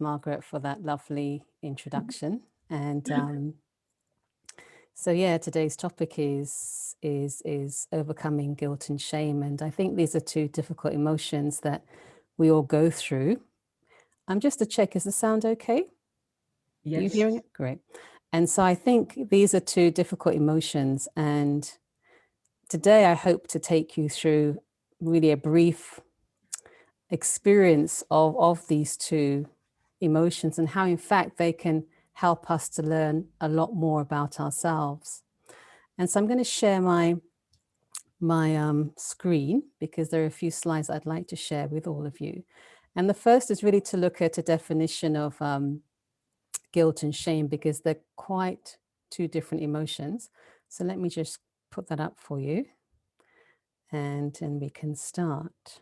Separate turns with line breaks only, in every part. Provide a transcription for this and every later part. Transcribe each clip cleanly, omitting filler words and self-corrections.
Margaret, for that lovely introduction. And so yeah, today's topic is overcoming guilt and shame. And I think these are two difficult emotions that we all go through. Just to check, is the sound okay?
Yes.
Are you hearing it? Great. And so I think these are two difficult emotions. And today I hope to take you through really a brief experience of these two emotions and how in fact they can help us to learn a lot more about ourselves. And so I'm going to share my screen because there are a few slides I'd like to share with all of you. And the first is really to look at a definition of guilt and shame, because they're quite two different emotions. So let me just put that up for you, and then we can start.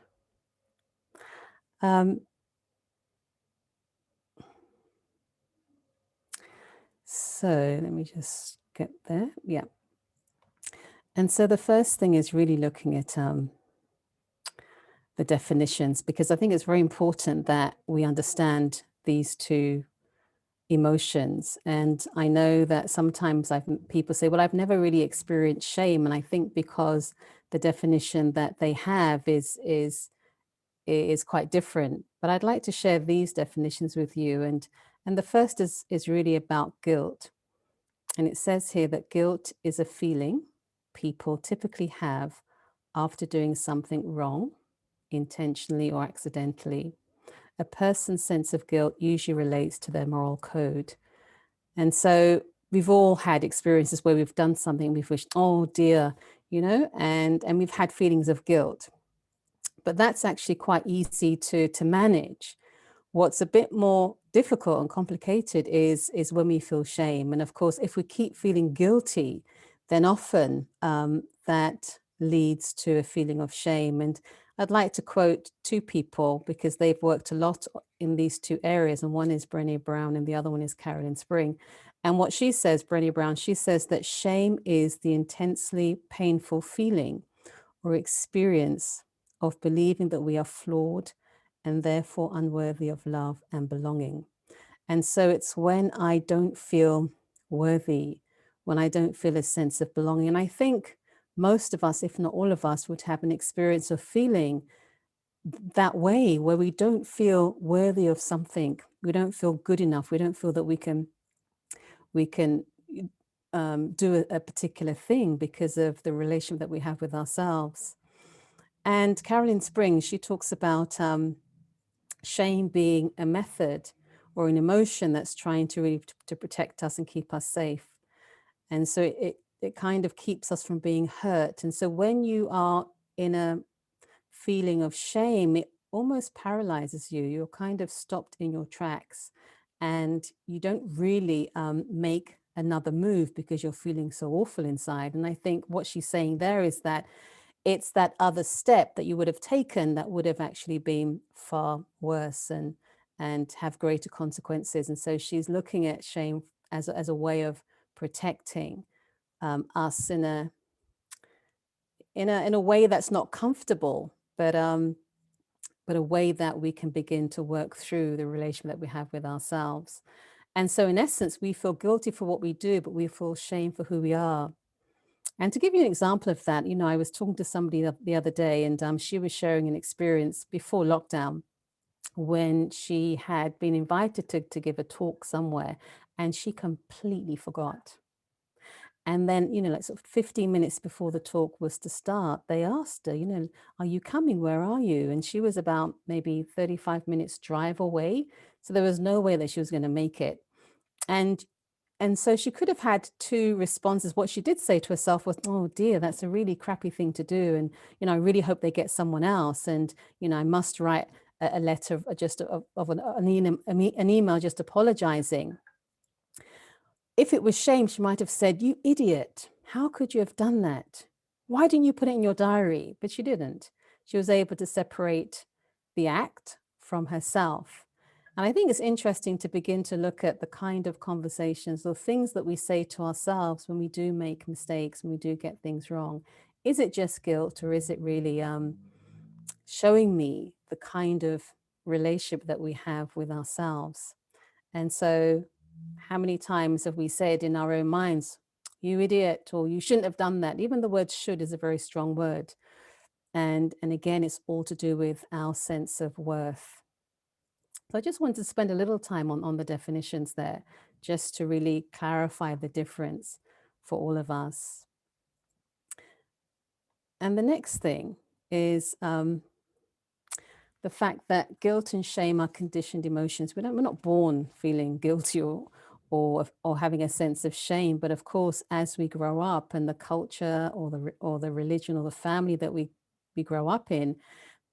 So let me just get there. Yeah. And so the first thing is really looking at the definitions, because I think it's very important that we understand these two emotions. And I know that sometimes people say, well, I've never really experienced shame. And I think because the definition that they have is quite different. But I'd like to share these definitions with you. And the first is really about guilt. And it says here that guilt is a feeling people typically have after doing something wrong, intentionally or accidentally. A person's sense of guilt usually relates to their moral code. And so we've all had experiences where we've done something, we've wished, oh dear, and we've had feelings of guilt. But that's actually quite easy to manage. What's a bit more difficult and complicated is when we feel shame. And of course, if we keep feeling guilty, then often that leads to a feeling of shame. And I'd like to quote two people because they've worked a lot in these two areas. And one is Brené Brown and the other one is Carolyn Spring. And what she says, Brené Brown, she says that shame is the intensely painful feeling or experience of believing that we are flawed and therefore unworthy of love and belonging. And so it's when I don't feel worthy, when I don't feel a sense of belonging. And I think most of us, if not all of us, would have an experience of feeling that way, where we don't feel worthy of something. We don't feel good enough. We don't feel that we can do a particular thing because of the relationship that we have with ourselves. And Carolyn Springs, she talks about shame being a method or an emotion that's trying to really to protect us and keep us safe. And so it kind of keeps us from being hurt. And so when you are in a feeling of shame, it almost paralyzes you. You're kind of stopped in your tracks and you don't really make another move because you're feeling so awful inside. And I think what she's saying there is that it's that other step that you would have taken that would have actually been far worse and have greater consequences. And so she's looking at shame as a way of protecting us in a way that's not comfortable, but a way that we can begin to work through the relationship that we have with ourselves. And so in essence, we feel guilty for what we do, but we feel shame for who we are. And to give you an example of that, I was talking to somebody the other day, and she was sharing an experience before lockdown when she had been invited to give a talk somewhere, and she completely forgot. And then, like sort of 15 minutes before the talk was to start, they asked her, are you coming? Where are you? And she was about maybe 35 minutes drive away. So there was no way that she was going to make it. And so she could have had two responses. What she did say to herself was, oh dear, that's a really crappy thing to do. And, I really hope they get someone else. And, I must write a letter of an email just apologizing. If it was shame, she might have said, you idiot, how could you have done that? Why didn't you put it in your diary? But she didn't. She was able to separate the act from herself. And I think it's interesting to begin to look at the kind of conversations or things that we say to ourselves when we do make mistakes, when we do get things wrong. Is it just guilt, or is it really showing me the kind of relationship that we have with ourselves. And so, how many times have we said in our own minds, you idiot, or you shouldn't have done that? Even the word should is a very strong word. And again, it's all to do with our sense of worth. So I just wanted to spend a little time on the definitions there, just to really clarify the difference for all of us. And the next thing is the fact that guilt and shame are conditioned emotions. We're not born feeling guilty or having a sense of shame, but of course, as we grow up, and the culture or the religion or the family that we grow up in,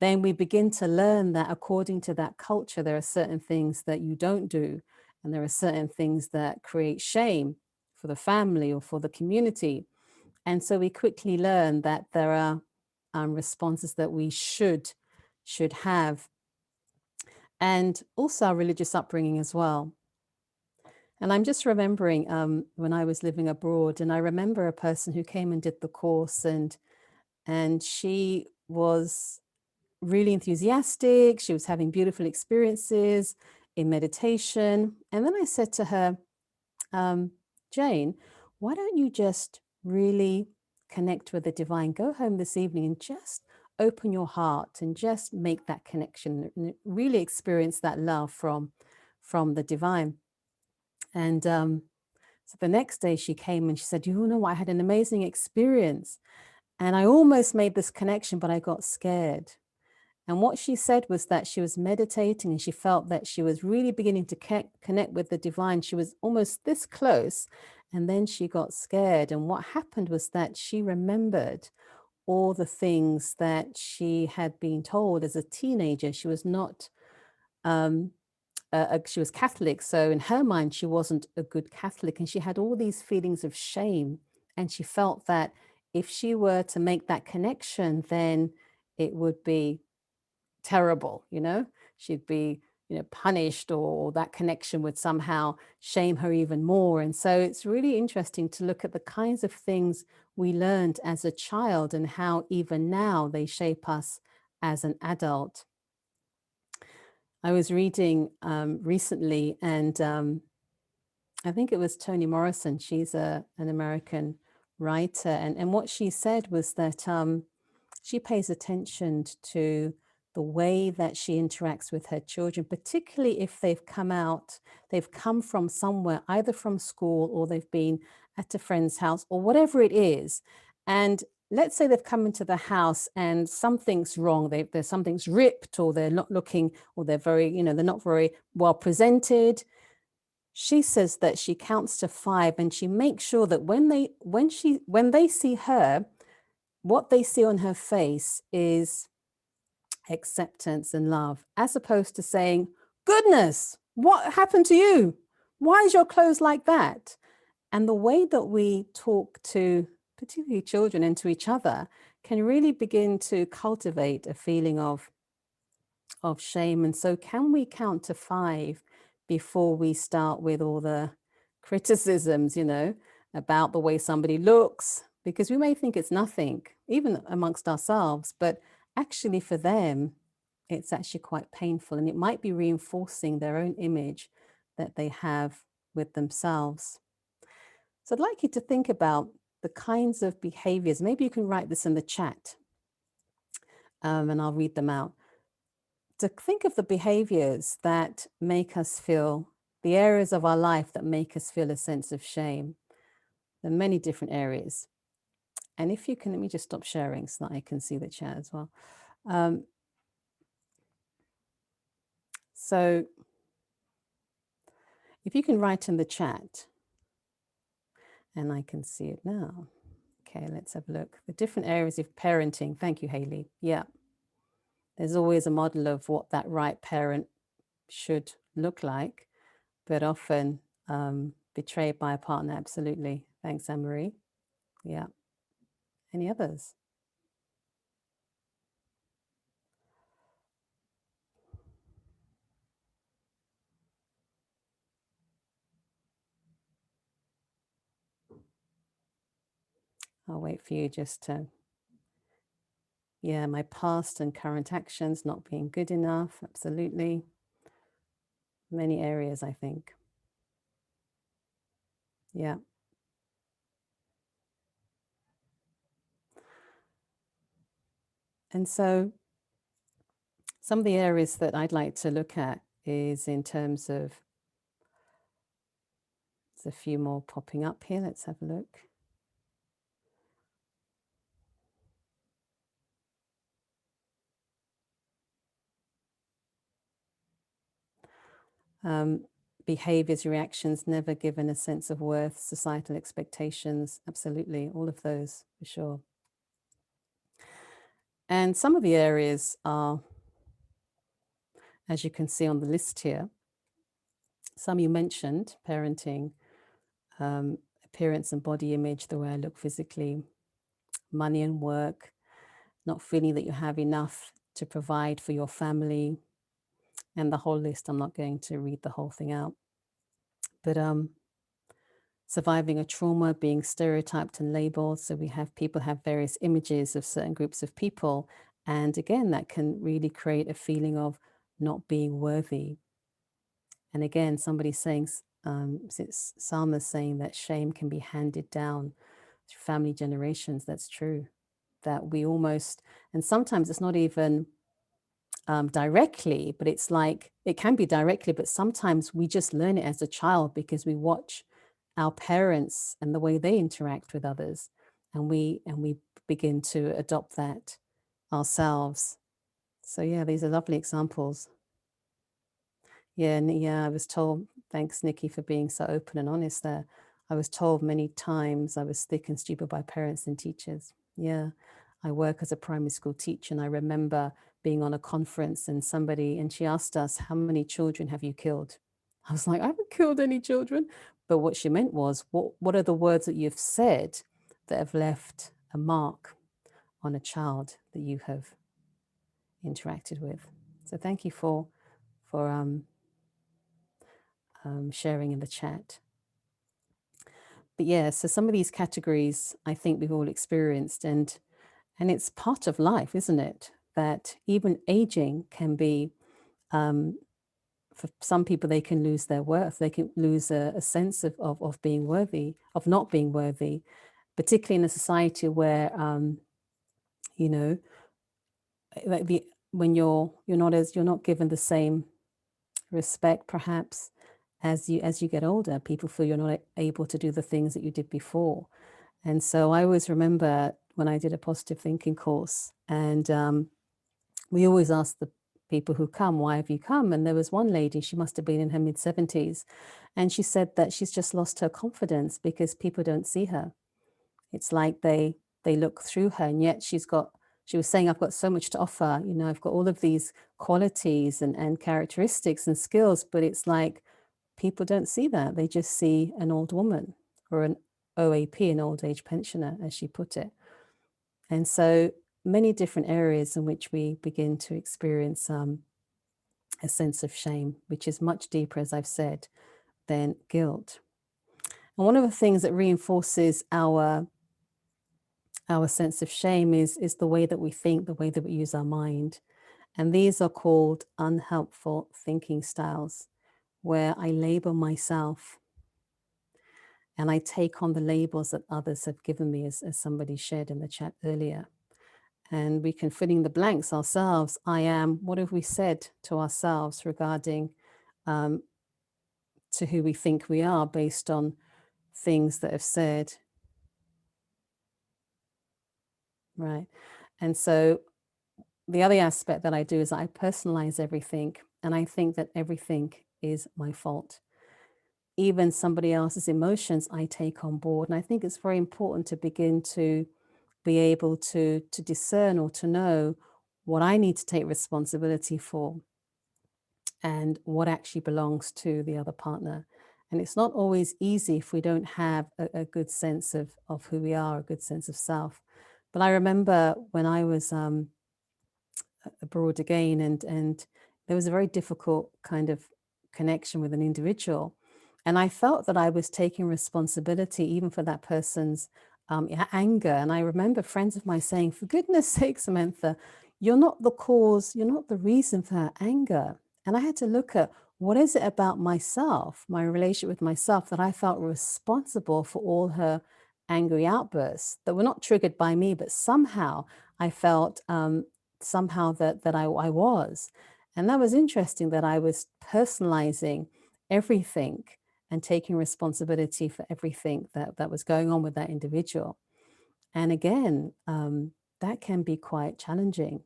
then we begin to learn that according to that culture, there are certain things that you don't do, and there are certain things that create shame for the family or for the community. And so we quickly learn that there are responses that we should have, and also our religious upbringing as well. And I'm just remembering when I was living abroad, and I remember a person who came and did the course, and she was really enthusiastic. She was having beautiful experiences in meditation. And then I said to her, Jane, why don't you just really connect with the divine? Go home this evening and just open your heart and just make that connection and really experience that love from the divine. And so the next day she came and she said, you know, I had an amazing experience and I almost made this connection, but I got scared. And what she said was that she was meditating and she felt that she was really beginning to connect with the divine. She was almost this close, and then she got scared. And what happened was that she remembered all the things that she had been told as a teenager. She was not, she was Catholic. So in her mind, she wasn't a good Catholic. And she had all these feelings of shame. And she felt that if she were to make that connection, then it would be terrible, you know, she'd be, you know, punished, or that connection would somehow shame her even more. And so it's really interesting to look at the kinds of things we learned as a child and how even now they shape us as an adult. I was reading recently, and I think it was Toni Morrison. She's an American writer, and what she said was that she pays attention to the way that she interacts with her children, particularly if they've come from somewhere, either from school or they've been at a friend's house or whatever it is. And let's say they've come into the house and something's wrong. Something's ripped, or they're not looking, or they're very, you know, they're not very well presented. She says that she counts to 5 and she makes sure that when they see her, what they see on her face is acceptance and love, as opposed to saying, goodness, what happened to you? Why is your clothes like that? And the way that we talk to particularly children and to each other can really begin to cultivate a feeling of shame. And so can we count to 5 before we start with all the criticisms, you know, about the way somebody looks? Because we may think it's nothing, even amongst ourselves, but actually for them, it's actually quite painful, and it might be reinforcing their own image that they have with themselves. So I'd like you to think about the kinds of behaviors. Maybe you can write this in the chat, and I'll read them out. To think of the behaviors that make us feel, the areas of our life that make us feel a sense of shame. There are many different areas. And if you can, let me just stop sharing so that I can see the chat as well. So if you can write in the chat, and I can see it now. Okay, let's have a look. The different areas of parenting. Thank you, Haley. Yeah. There's always a model of what that right parent should look like, but often betrayed by a partner. Absolutely. Thanks, Anne-Marie. Yeah. Any others? I'll wait for you just to, Yeah, my past and current actions not being good enough. Absolutely. Many areas, I think. Yeah. And so some of the areas that I'd like to look at is in terms of, there's a few more popping up here. Let's have a look. Behaviors, reactions, never given a sense of worth, societal expectations. Absolutely. All of those for sure. And some of the areas are, as you can see on the list here, some you mentioned: parenting, appearance and body image, the way I look physically, money and work, not feeling that you have enough to provide for your family, and the whole list. I'm not going to read the whole thing out. But surviving a trauma, being stereotyped and labeled. So we have people have various images of certain groups of people. And again, that can really create a feeling of not being worthy. And again, somebody's saying, Salma's saying that shame can be handed down through family generations. That's true. That we almost, and sometimes it's not even directly, but it's like, it can be directly, but sometimes we just learn it as a child because we watch our parents and the way they interact with others, and we begin to adopt that ourselves. So yeah, these are lovely examples. Yeah, I was told, thanks Nikki for being so open and honest there. I was told many times I was thick and stupid by parents and teachers. Yeah, I work as a primary school teacher, and I remember being on a conference and she asked us, how many children have you killed? I was like, I haven't killed any children. But what she meant was, what are the words that you've said that have left a mark on a child that you have interacted with? So thank you for sharing in the chat. But yeah, so some of these categories I think we've all experienced, and it's part of life, isn't it? That even aging can be, for some people, they can lose their worth. They can lose a sense of being worthy, of not being worthy, particularly in a society where, you know, when you're not given the same respect, perhaps, as you get older. People feel you're not able to do the things that you did before. And so I always remember when I did a positive thinking course, and we always ask the people who come, why have you come? And there was one lady, she must have been in her mid-70s, and she said that she's just lost her confidence because people don't see her. It's like they look through her, and yet she was saying, I've got so much to offer, I've got all of these qualities and characteristics and skills, but it's like people don't see that. They just see an old woman, or an OAP, an old age pensioner, as she put it. And so many different areas in which we begin to experience a sense of shame, which is much deeper, as I've said, than guilt. And one of the things that reinforces our sense of shame is the way that we think, the way that we use our mind. And these are called unhelpful thinking styles, where I label myself and I take on the labels that others have given me, as somebody shared in the chat earlier. And we can fill in the blanks ourselves. I am, what have we said to ourselves regarding to who we think we are based on things that have said, right? And so the other aspect that I do is I personalize everything, and I think that everything is my fault. Even somebody else's emotions I take on board. And I think it's very important to begin to be able to discern, or to know what I need to take responsibility for and what actually belongs to the other partner. And it's not always easy if we don't have a good sense of who we are, a good sense of self. But I remember when I was abroad again, and there was a very difficult kind of connection with an individual. And I felt that I was taking responsibility even for that person's anger. And I remember friends of mine saying, for goodness sake, Samantha, you're not the cause, you're not the reason for her anger. And I had to look at, what is it about myself, my relationship with myself, that I felt responsible for all her angry outbursts that were not triggered by me, but somehow I felt somehow that I was. And that was interesting, that I was personalizing everything and taking responsibility for everything that was going on with that individual. And again, that can be quite challenging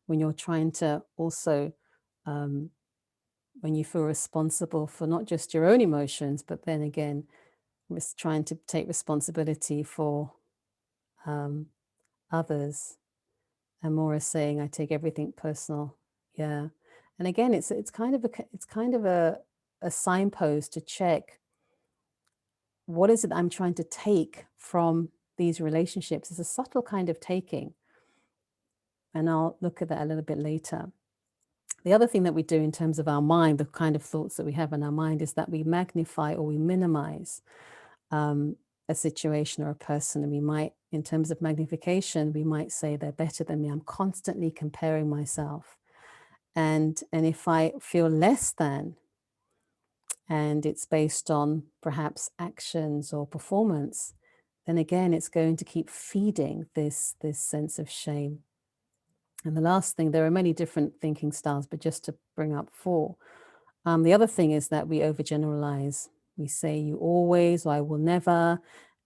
when you're trying to also, when you feel responsible for not just your own emotions, but then again, trying to take responsibility for others. And Maura's saying, I take everything personal. Yeah. And again, it's kind of a signpost to check, what is it that I'm trying to take from these relationships? It's a subtle kind of taking. And I'll look at that a little bit later. The other thing that we do in terms of our mind, the kind of thoughts that we have in our mind, is that we magnify or we minimize a situation or a person. And we might, in terms of magnification, we might say they're better than me. I'm constantly comparing myself. And if I feel less than, and it's based on perhaps actions or performance, then again, it's going to keep feeding this sense of shame. And the last thing, there are many different thinking styles, but just to bring up 4. The other thing is that we overgeneralize. We say, you always, or I will never.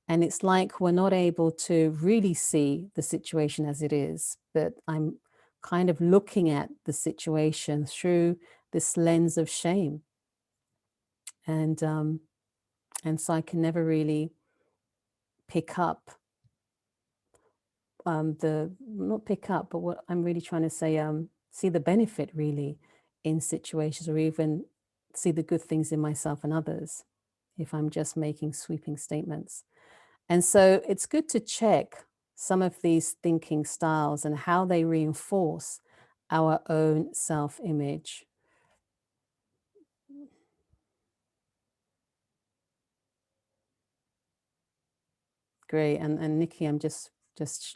And it's like we're not able to really see the situation as it is, but I'm kind of looking at the situation through this lens of shame. And so I can never really pick up not pick up, but what I'm really trying to say, see the benefit really in situations, or even see the good things in myself and others, if I'm just making sweeping statements. And so it's good to check some of these thinking styles and how they reinforce our own self-image. Great. And Nikki, I'm just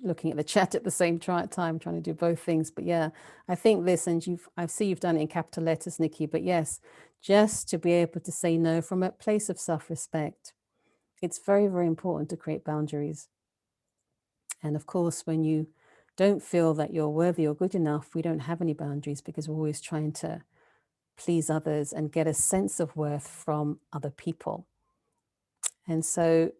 looking at the chat at the same time, trying to do both things. But yeah, I think this, and I see you've done it in capital letters, Nikki, but yes, just to be able to say no from a place of self-respect. It's very, very important to create boundaries. And of course, when you don't feel that you're worthy or good enough, we don't have any boundaries, because we're always trying to please others and get a sense of worth from other people. And so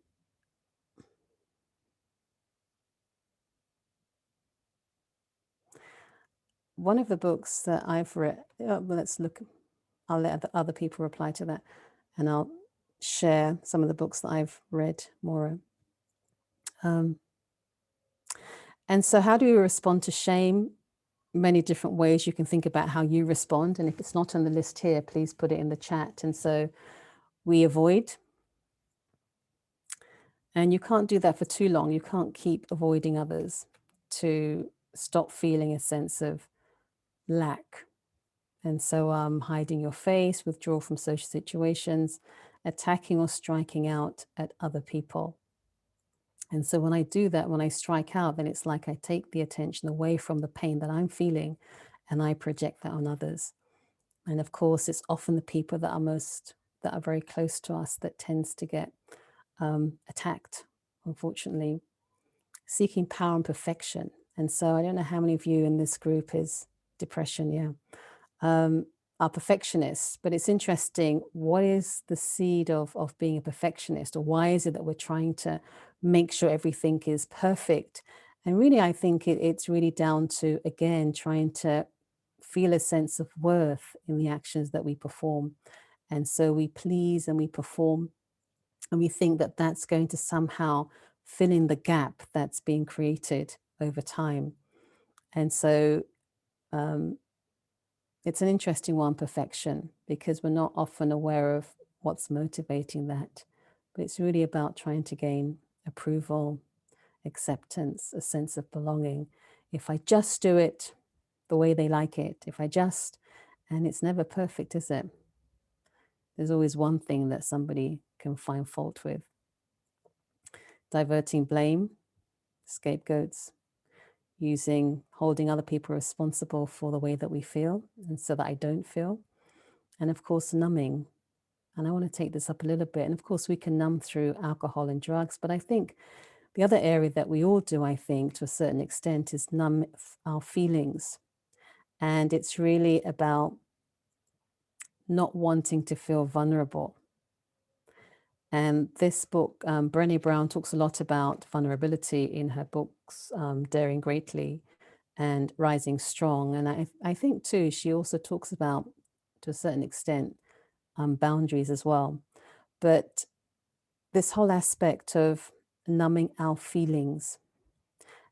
one of the books that I've read, well, let's look, I'll let other people reply to that, and I'll share some of the books that I've read, Maura. And so how do you respond to shame? Many different ways you can think about how you respond. And if it's not on the list here, please put it in the chat. And so we avoid. And you can't do that for too long. You can't keep avoiding others to stop feeling a sense of lack. And so hiding your face, withdraw from social situations, attacking or striking out at other people. And so when I do that, when I strike out, then it's like I take the attention away from the pain that I'm feeling and I project that on others. And of course, it's often the people that are very close to us that tends to get attacked, unfortunately, seeking power and perfection. And so I don't know how many of you in this group is depression, yeah, are perfectionists, but it's interesting, what is the seed of being a perfectionist, or why is it that we're trying to make sure everything is perfect? And really, I think it's really down to, again, trying to feel a sense of worth in the actions that we perform. And so we please and we perform, and we think that that's going to somehow fill in the gap that's being created over time. And so it's an interesting one, perfection, because we're not often aware of what's motivating that. But it's really about trying to gain approval, acceptance, a sense of belonging. If I just do it the way they like it, and it's never perfect, is it? There's always one thing that somebody can find fault with. diverting blame, scapegoats, holding other people responsible for the way that we feel, and so that I don't feel. And of course, numbing. And I want to take this up a little bit. And of course, we can numb through alcohol and drugs. But I think the other area that we all do, I think, to a certain extent, is numb our feelings. And it's really about not wanting to feel vulnerable. And this book, Brené Brown talks a lot about vulnerability in her books, Daring Greatly and Rising Strong. And I think, too, she also talks about, to a certain extent, boundaries as well. But this whole aspect of numbing our feelings.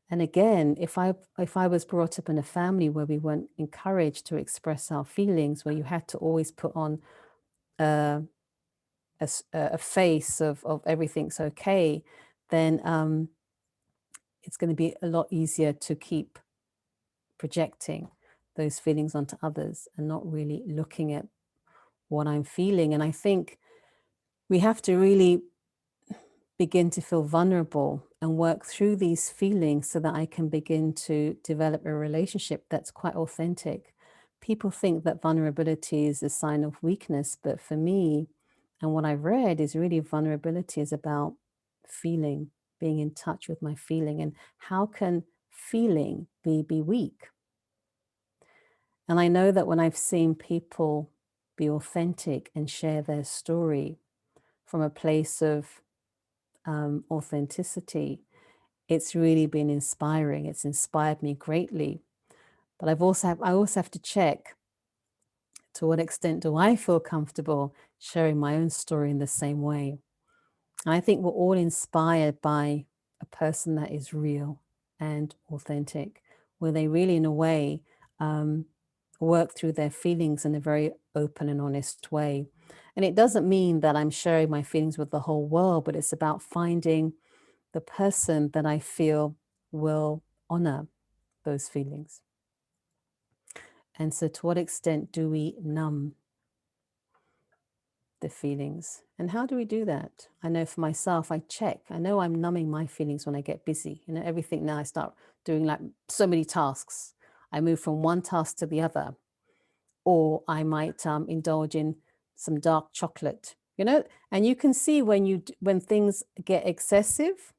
And again, if I was brought up in a family where we weren't encouraged to express our feelings, where you had to always put on a face of everything's okay, then it's going to be a lot easier to keep projecting those feelings onto others and not really looking at what I'm feeling. And I think we have to really begin to feel vulnerable and work through these feelings so that I can begin to develop a relationship that's quite authentic. People think that vulnerability is a sign of weakness, but for me, and what I've read is really vulnerability is about feeling, being in touch with my feeling. And how can feeling be weak? And I know that when I've seen people be authentic and share their story from a place of authenticity, it's really been inspiring. It's inspired me greatly. But I also have to check, to what extent do I feel comfortable sharing my own story in the same way? And I think we're all inspired by a person that is real and authentic, where they really, in a way, work through their feelings in a very open and honest way. And it doesn't mean that I'm sharing my feelings with the whole world, but it's about finding the person that I feel will honor those feelings. And so, to what extent do we numb the feelings? And how do we do that? I know for myself, I check. I know I'm numbing my feelings when I get busy. You know, everything now I start doing like so many tasks. I move from one task to the other. Or I might indulge in some dark chocolate, you know, and you can see when things get excessive,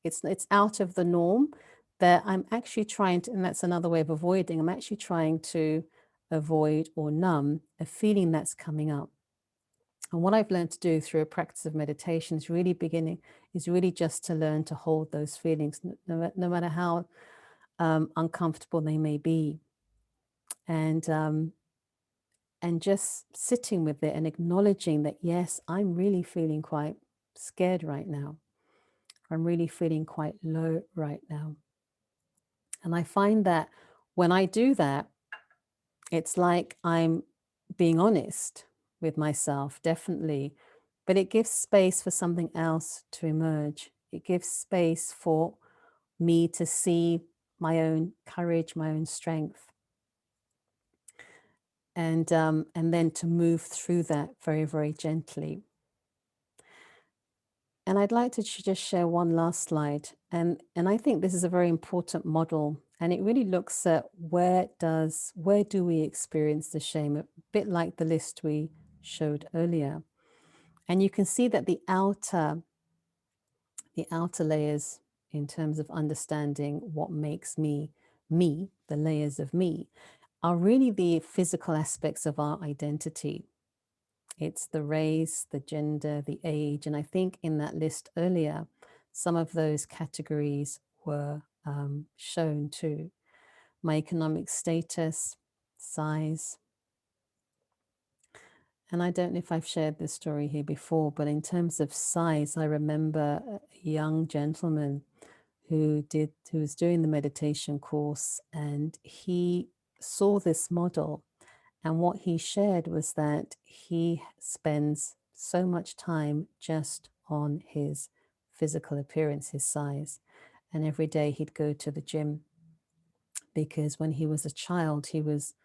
it's out of the norm, that I'm actually trying to, and that's another way of avoiding, I'm actually trying to avoid or numb a feeling that's coming up. And what I've learned to do through a practice of meditation is really just to learn to hold those feelings, no matter how uncomfortable they may be. And just sitting with it and acknowledging that, yes, I'm really feeling quite scared right now. I'm really feeling quite low right now. And I find that when I do that, it's like I'm being honest with myself, definitely, but it gives space for something else to emerge. It gives space for me to see my own courage, my own strength, and then to move through that very, very gently. And I'd like to just share one last slide. And I think this is a very important model. And it really looks at where do we experience the shame, a bit like the list we showed earlier. And you can see that the outer layers, in terms of understanding what makes me, the layers of me, are really the physical aspects of our identity. It's the race, the gender, the age. And I think in that list earlier, some of those categories were shown too. My economic status, size. And I don't know if I've shared this story here before, but in terms of size, I remember a young gentleman who was doing the meditation course, and he saw this model. And what he shared was that he spends so much time just on his physical appearance, his size. And every day he'd go to the gym, because when he was a child, he was,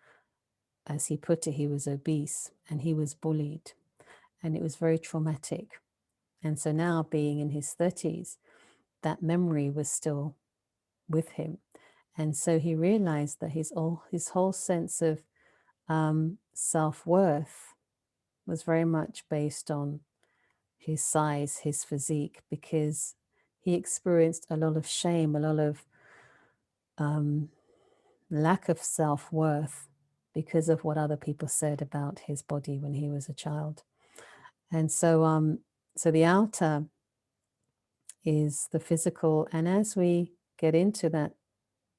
as he put it, he was obese and he was bullied. And it was very traumatic. And so now, being in his 30s, that memory was still with him. And so he realized that his whole sense of self-worth was very much based on his size, his physique, because he experienced a lot of shame, a lot of lack of self-worth because of what other people said about his body when he was a child. And so so the outer is the physical, and as we get into that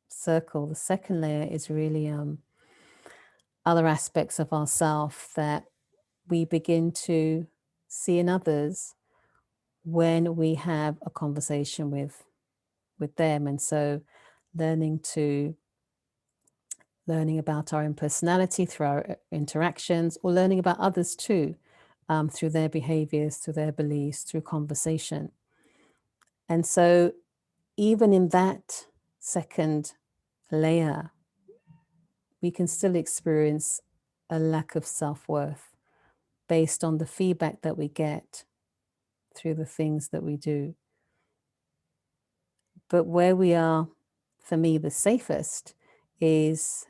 circle, the second layer is really other aspects of ourself that we begin to see in others when we have a conversation with them. And so learning about our own personality through our interactions, or learning about others too, through their behaviors, through their beliefs, through conversation. And so even in that second layer, we can still experience a lack of self-worth based on the feedback that we get through the things that we do. But where we are, for me, the safest is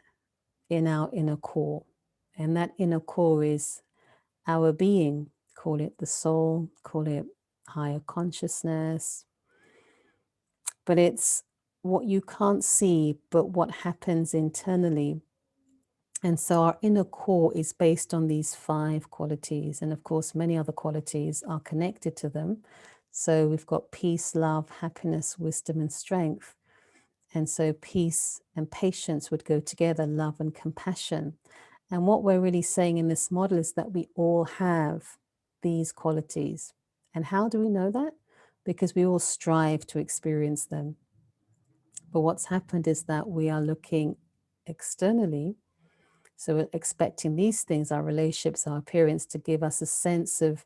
in our inner core. And that inner core is our being. Call it the soul, call it higher consciousness. But it's what you can't see, but what happens internally. And so our inner core is based on these 5 qualities. And of course, many other qualities are connected to them. So we've got peace, love, happiness, wisdom, and strength. And so peace and patience would go together, love and compassion. And what we're really saying in this model is that we all have these qualities. And how do we know that? Because we all strive to experience them. But what's happened is that we are looking externally. So we're expecting these things, our relationships, our appearance, to give us a sense of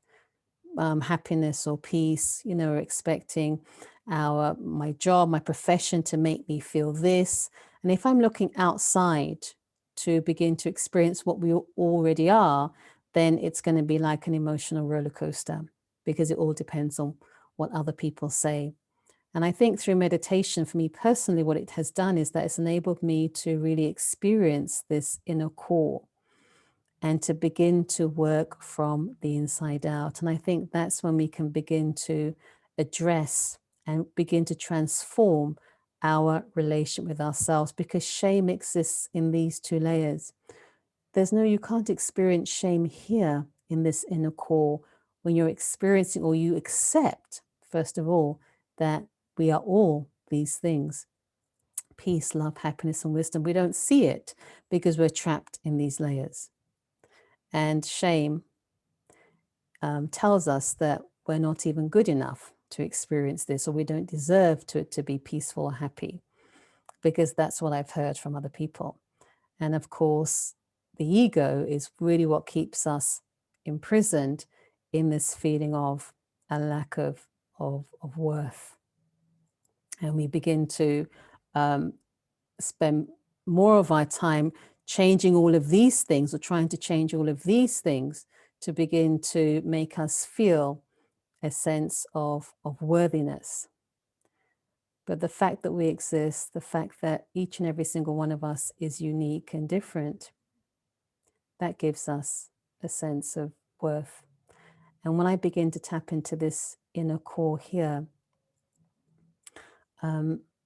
happiness or peace. You know, we're expecting my job, my profession to make me feel this. And if I'm looking outside to begin to experience what we already are, then it's going to be like an emotional roller coaster, because it all depends on what other people say. And I think through meditation, for me personally, what it has done is that it's enabled me to really experience this inner core and to begin to work from the inside out. And I think that's when we can begin to address and begin to transform our relationship with ourselves, because shame exists in these 2 layers. You can't experience shame here in this inner core when you're experiencing, or you accept, first of all, that we are all these things: peace, love, happiness, and wisdom. We don't see it because we're trapped in these layers. And shame tells us that we're not even good enough to experience this, or we don't deserve to be peaceful or happy, because that's what I've heard from other people. And of course, the ego is really what keeps us imprisoned in this feeling of a lack of worth. And we begin to spend more of our time changing all of these things, or trying to change all of these things, to begin to make us feel a sense of worthiness. But the fact that we exist, the fact that each and every single one of us is unique and different, that gives us a sense of worth. And when I begin to tap into this inner core here,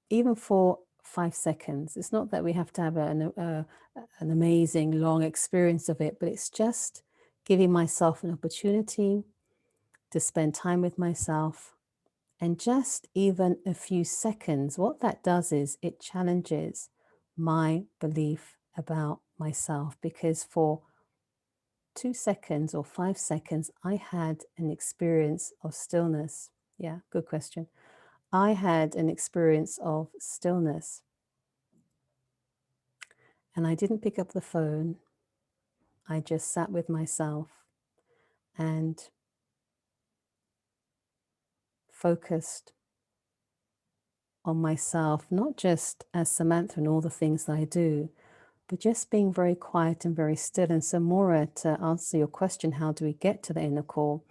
even for 5 seconds, it's not that we have to have an amazing long experience of it, but it's just giving myself an opportunity to spend time with myself. And just even a few seconds, what that does is it challenges my belief about myself, because for 2 seconds or 5 seconds, I had an experience of stillness. Yeah, good question. I had an experience of stillness. And I didn't pick up the phone. I just sat with myself and focused on myself, not just as Samantha and all the things that I do, but just being very quiet and very still. And so, Maura, to answer your question, how do we get to the inner core?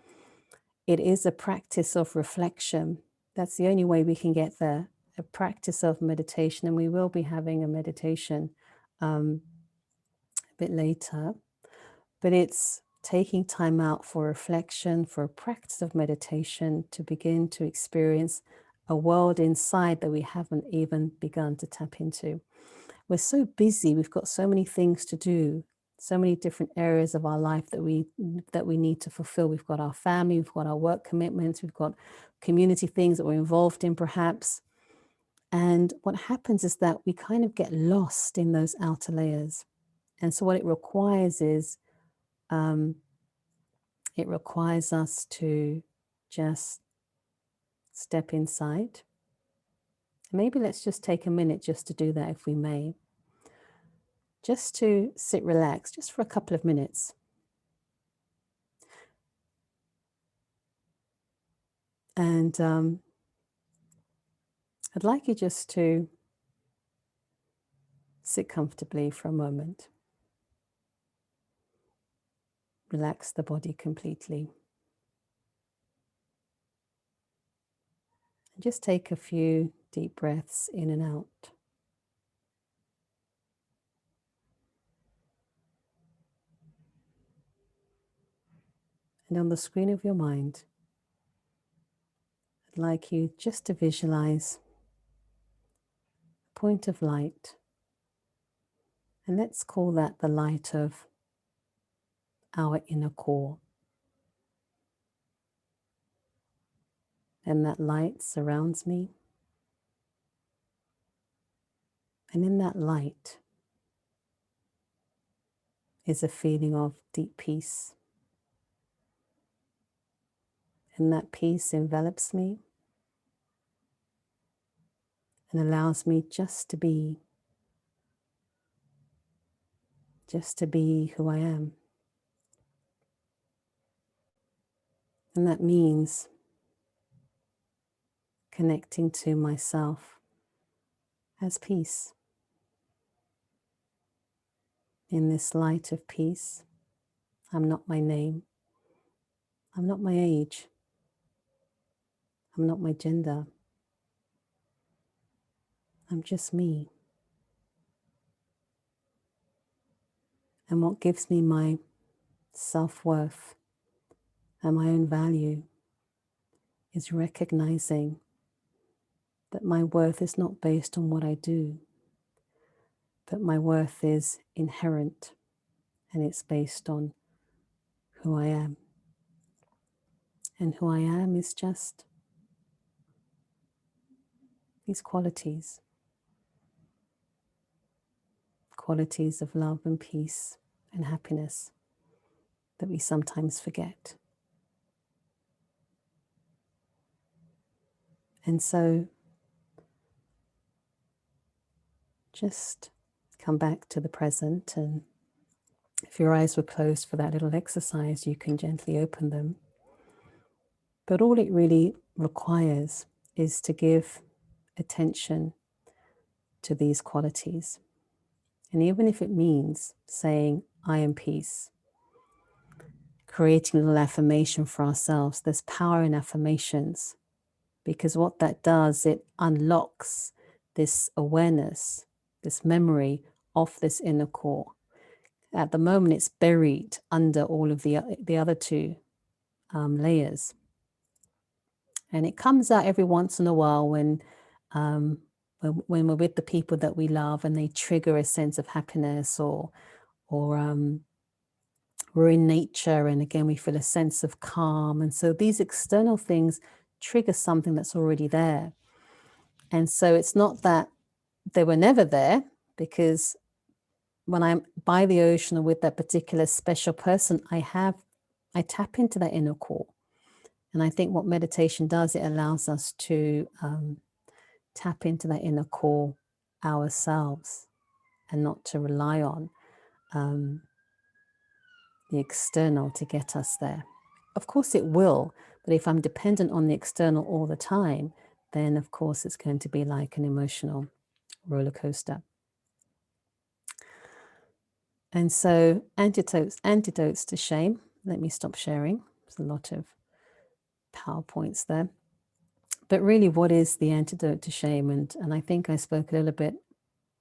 It is a practice of reflection. That's the only way we can get there. A practice of meditation, and we will be having a meditation a bit later, but it's taking time out for reflection, for a practice of meditation, to begin to experience a world inside that we haven't even begun to tap into. We're so busy, we've got so many things to do, so many different areas of our life that we need to fulfill. We've got our family, we've got our work commitments, we've got community things that we're involved in perhaps. And what happens is that we kind of get lost in those outer layers. And so what it requires is, it requires us to just step inside. Maybe let's just take a minute just to do that, if we may. Just to sit relaxed, just for a couple of minutes. And I'd like you just to sit comfortably for a moment. Relax the body completely. And just take a few deep breaths in and out. And on the screen of your mind, I'd like you just to visualize a point of light. And let's call that the light of our inner core. And that light surrounds me. And in that light is a feeling of deep peace. And that peace envelops me and allows me just to be who I am. And that means connecting to myself as peace. In this light of peace, I'm not my name. I'm not my age. I'm not my gender. I'm just me. And what gives me my self-worth and my own value is recognizing that my worth is not based on what I do, but my worth is inherent and it's based on who I am. And who I am is just these qualities of love and peace and happiness that we sometimes forget. And so just come back to the present, and if your eyes were closed for that little exercise, you can gently open them. But all it really requires is to give attention to these qualities. And even if it means saying, I am peace, creating a little affirmation for ourselves, there's power in affirmations, because what that does, it unlocks this awareness, this memory of this inner core. At the moment, it's buried under all of the other two layers. And it comes out every once in a while when we're with the people that we love and they trigger a sense of happiness, or we're in nature and again we feel a sense of calm. And so these external things trigger something that's already there. And so it's not that they were never there, because when I'm by the ocean or with that particular special person, I tap into that inner core. And I think what meditation does, it allows us to tap into that inner core ourselves and not to rely on the external to get us there. Of course it will, but if I'm dependent on the external all the time, then of course it's going to be like an emotional roller coaster. And so antidotes to shame. Let me stop sharing. There's a lot of PowerPoints there. But really, what is the antidote to shame? And I think I spoke a little bit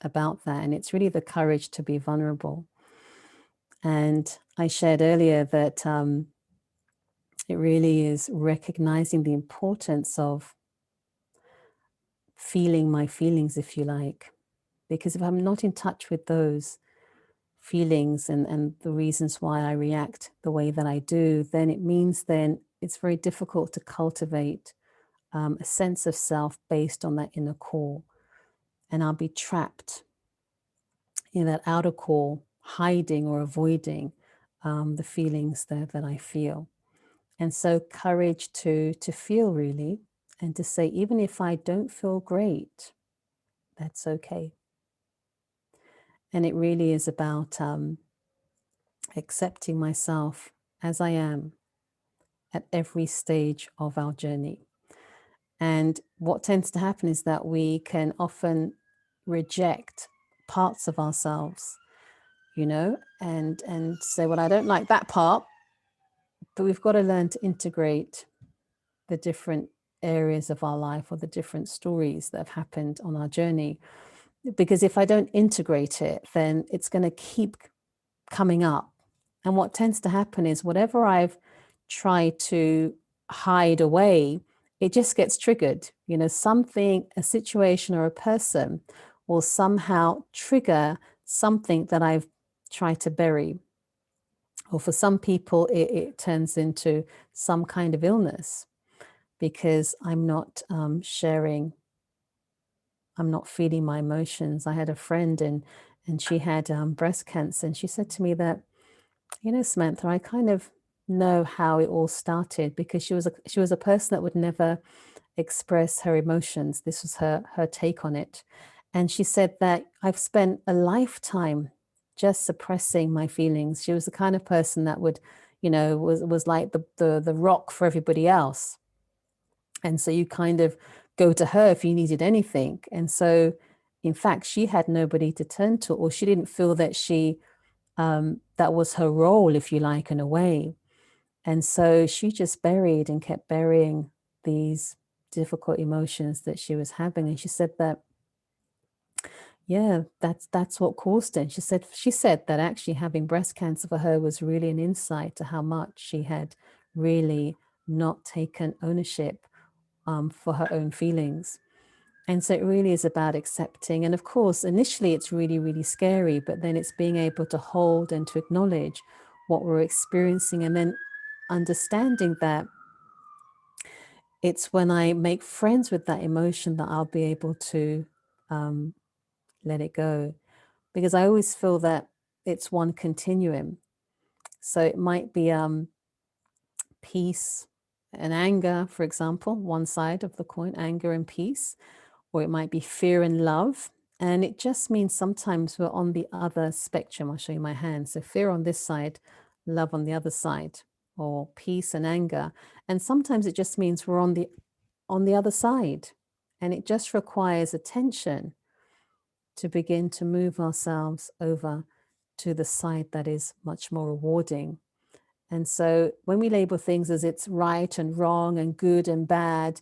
about that. And it's really the courage to be vulnerable. And I shared earlier that it really is recognizing the importance of feeling my feelings, if you like. Because if I'm not in touch with those feelings and the reasons why I react the way that I do, then it means then it's very difficult to cultivate a sense of self based on that inner core. And I'll be trapped in that outer core, hiding or avoiding the feelings that I feel. And so courage to feel really, and to say, even if I don't feel great, that's okay. And it really is about accepting myself as I am at every stage of our journey. And what tends to happen is that we can often reject parts of ourselves, and say, well, I don't like that part, but we've got to learn to integrate the different areas of our life or the different stories that have happened on our journey. Because if I don't integrate it, then it's going to keep coming up. And what tends to happen is whatever I've tried to hide away, it just gets triggered. Something, a situation or a person will somehow trigger something that I've tried to bury. Or for some people, it turns into some kind of illness because I'm not sharing, I'm not feeding my emotions. I had a friend and she had breast cancer, and she said to me that, Samantha, I kind of know how it all started, because she was a person that would never express her emotions. This was her take on it. And she said that I've spent a lifetime just suppressing my feelings. She was the kind of person that would, was like the rock for everybody else. And so you kind of go to her if you needed anything. And so, in fact, she had nobody to turn to, or she didn't feel that that was her role, if you like, in a way. And so she just buried and kept burying these difficult emotions that she was having. And she said that, yeah, that's what caused it. She said that actually having breast cancer for her was really an insight to how much she had really not taken ownership for her own feelings. And so it really is about accepting. And of course, initially it's really, really scary, but then it's being able to hold and to acknowledge what we're experiencing, and then understanding that it's when I make friends with that emotion that I'll be able to let it go. Because I always feel that it's one continuum. So it might be peace and anger, for example, one side of the coin, anger and peace, or it might be fear and love. And it just means sometimes we're on the other spectrum. I'll show you my hand. So fear on this side, love on the other side, or peace and anger. And sometimes it just means we're on the other side. And it just requires attention to begin to move ourselves over to the side that is much more rewarding. And so when we label things as it's right and wrong and good and bad,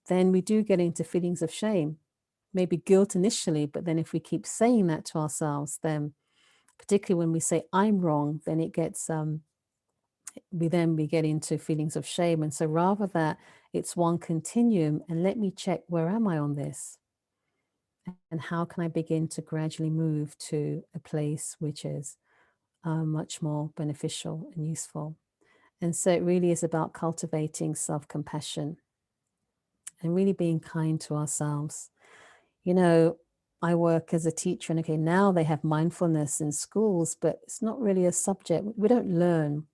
then we do get into feelings of shame, maybe guilt initially, but then if we keep saying that to ourselves, then particularly when we say I'm wrong, then it gets we get into feelings of shame. And so rather that it's one continuum, and let me check, where am I on this? And how can I begin to gradually move to a place which is much more beneficial and useful? And so it really is about cultivating self-compassion and really being kind to ourselves. I work as a teacher, and okay, now they have mindfulness in schools, but it's not really a subject. We don't learn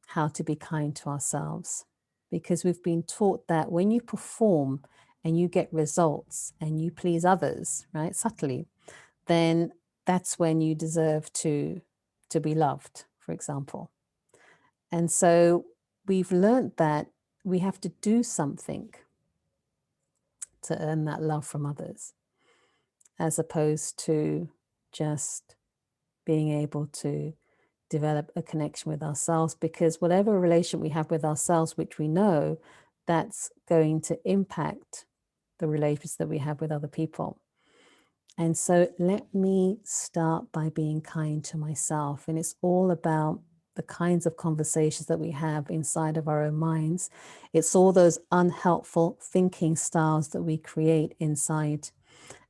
how to be kind to ourselves, because we've been taught that when you perform and you get results and you please others, right, subtly, then that's when you deserve to be loved, for example. And so we've learned that we have to do something to earn that love from others, as opposed to just being able to develop a connection with ourselves. Because whatever relation we have with ourselves, which we know that's going to impact the relations that we have with other people. And so let me start by being kind to myself. And it's all about the kinds of conversations that we have inside of our own minds. It's all those unhelpful thinking styles that we create inside.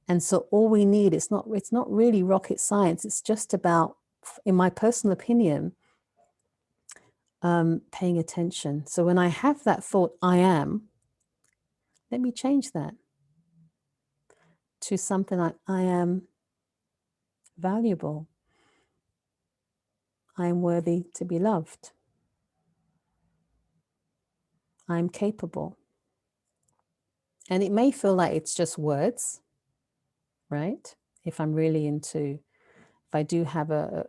And so all we need, it's not really rocket science. It's just about, in my personal opinion, paying attention. So when I have that thought, I am, let me change that to something like, I am valuable. I am worthy to be loved. I'm capable. And it may feel like it's just words, right? If I'm really if I do have a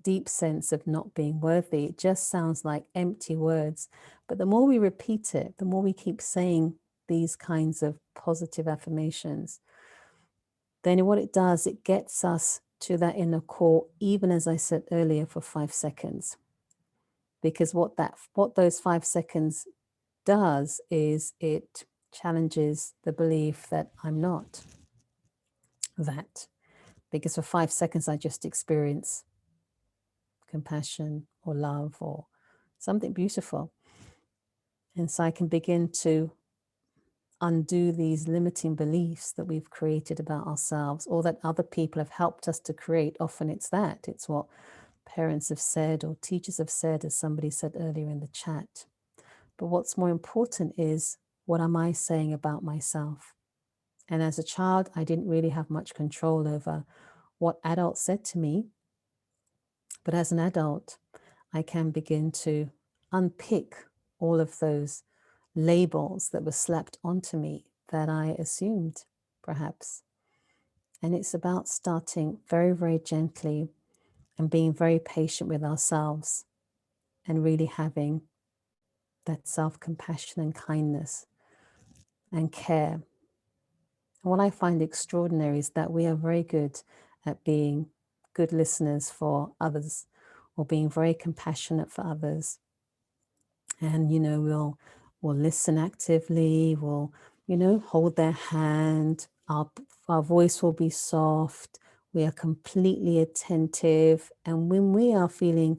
deep sense of not being worthy, it just sounds like empty words. But the more we repeat it, the more we keep saying these kinds of positive affirmations, then what it does, it gets us to that inner core, even as I said earlier, for 5 seconds. Because what those 5 seconds does is it challenges the belief that I'm not that. Because for 5 seconds, I just experience compassion or love or something beautiful. And so I can begin to undo these limiting beliefs that we've created about ourselves or that other people have helped us to create. Often it's that. It's what parents have said or teachers have said, as somebody said earlier in the chat. But what's more important is, what am I saying about myself? And as a child, I didn't really have much control over what adults said to me. But as an adult, I can begin to unpick all of those labels that were slapped onto me that I assumed, perhaps. And it's about starting very, very gently and being very patient with ourselves and really having that self-compassion and kindness and care. And what I find extraordinary is that we are very good at being good listeners for others or being very compassionate for others. And, we'll listen actively, we'll, hold their hand, our voice will be soft, we are completely attentive. And when we are feeling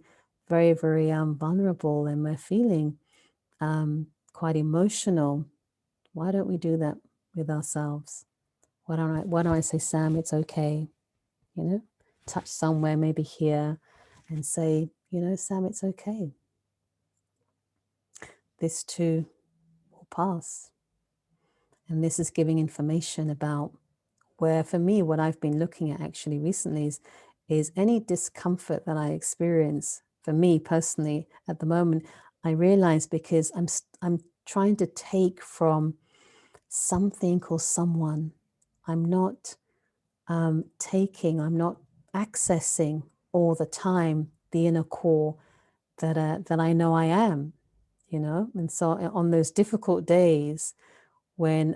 very, very vulnerable and we're feeling quite emotional, why don't we do that with ourselves? Why don't I say, Sam, it's okay, touch somewhere, maybe here, and say, Sam, it's okay. This too will pass. And this is giving information about where, for me, what I've been looking at actually recently is any discomfort that I experience, for me personally at the moment, I realize because I'm trying to take from something or someone. I'm not I'm not accessing all the time the inner core that I know I am, And so on those difficult days when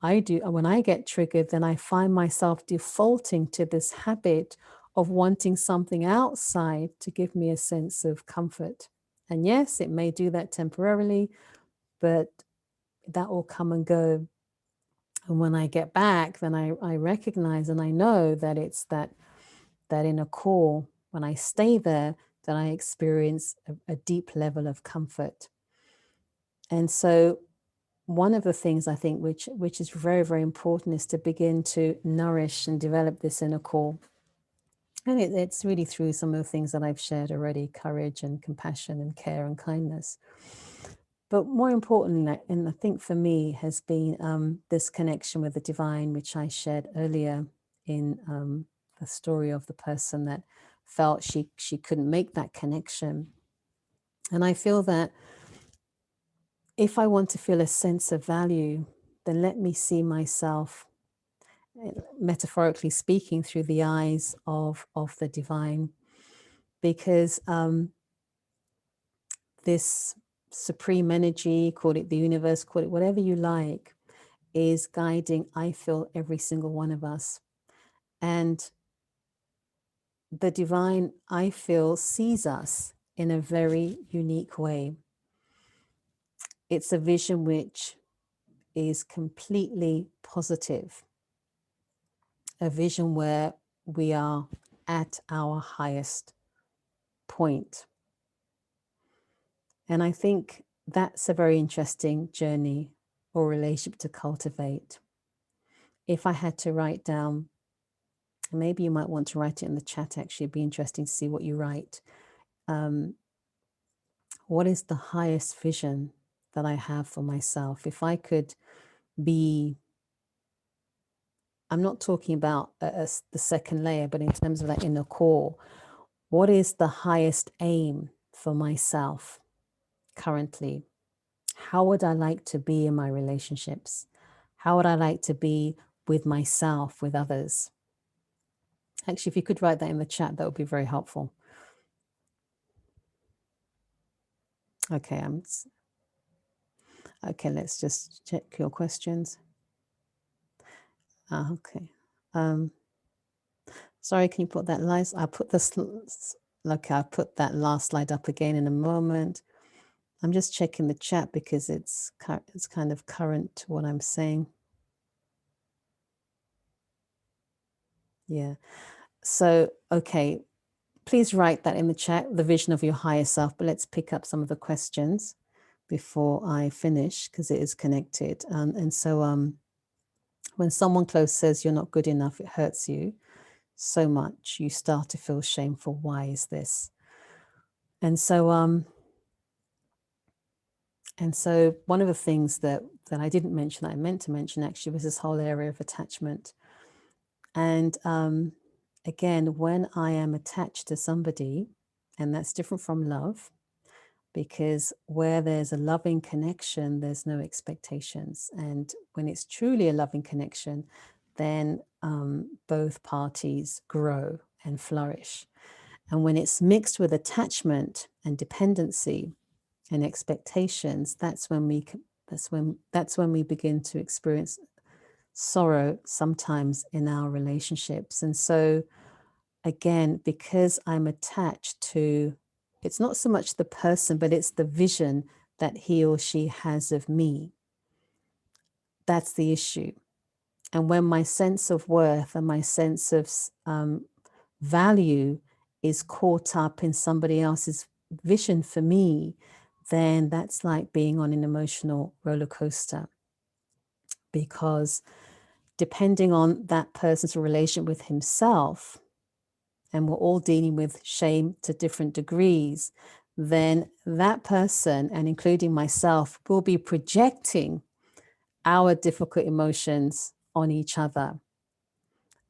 when I get triggered, then I find myself defaulting to this habit of wanting something outside to give me a sense of comfort. And yes, it may do that temporarily, but that will come and go. And when I get back, then I recognize and I know that it's that inner core. When I stay there, that I experience a deep level of comfort. And so one of the things I think which is very, very important is to begin to nourish and develop this inner core. And it's really through some of the things that I've shared already: courage and compassion and care and kindness. But more importantly, and I think for me, has been this connection with the divine, which I shared earlier in the story of the person that felt she couldn't make that connection. And I feel that if I want to feel a sense of value, then let me see myself, metaphorically speaking, through the eyes of the divine. Because this supreme energy, call it the universe, call it whatever you like, is guiding, I feel, every single one of us. And the divine, I feel, sees us in a very unique way. it's a vision which is completely positive, a vision where we are at our highest point. And I think that's a very interesting journey or relationship to cultivate. If I had to write down, maybe you might want to write it in the chat, actually, it'd be interesting to see what you write. What is the highest vision that I have for myself? If I could be, I'm not talking about the second layer, but in terms of that inner core, what is the highest aim for myself currently? How would I like to be in my relationships? How would I like to be with myself, with others? Actually, if you could write that in the chat, that would be very helpful. Okay, okay, let's just check your questions. Okay. Sorry, can you put that last? I'll put this. Okay, I'll put that last slide up again in a moment. I'm just checking the chat because it's kind of current to what I'm saying. Yeah. So, okay, please write that in the chat, the vision of your higher self. But let's pick up some of the questions before I finish because it is connected. And so when someone close says you're not good enough, it hurts you so much. You start to feel shameful. Why is this? And so one of the things that I didn't mention, that I meant to mention actually, was this whole area of attachment. And again, when I am attached to somebody, and that's different from love, because where there's a loving connection, there's no expectations. And when it's truly a loving connection, then both parties grow and flourish. And when it's mixed with attachment and dependency and expectations, that's when we begin to experience sorrow sometimes in our relationships. And so again, because I'm attached to, it's not so much the person, but it's the vision that he or she has of me. That's the issue. And when my sense of worth and my sense of value is caught up in somebody else's vision for me, then that's like being on an emotional roller coaster. Because depending on that person's relation with himself, and we're all dealing with shame to different degrees, then that person, and including myself, will be projecting our difficult emotions on each other.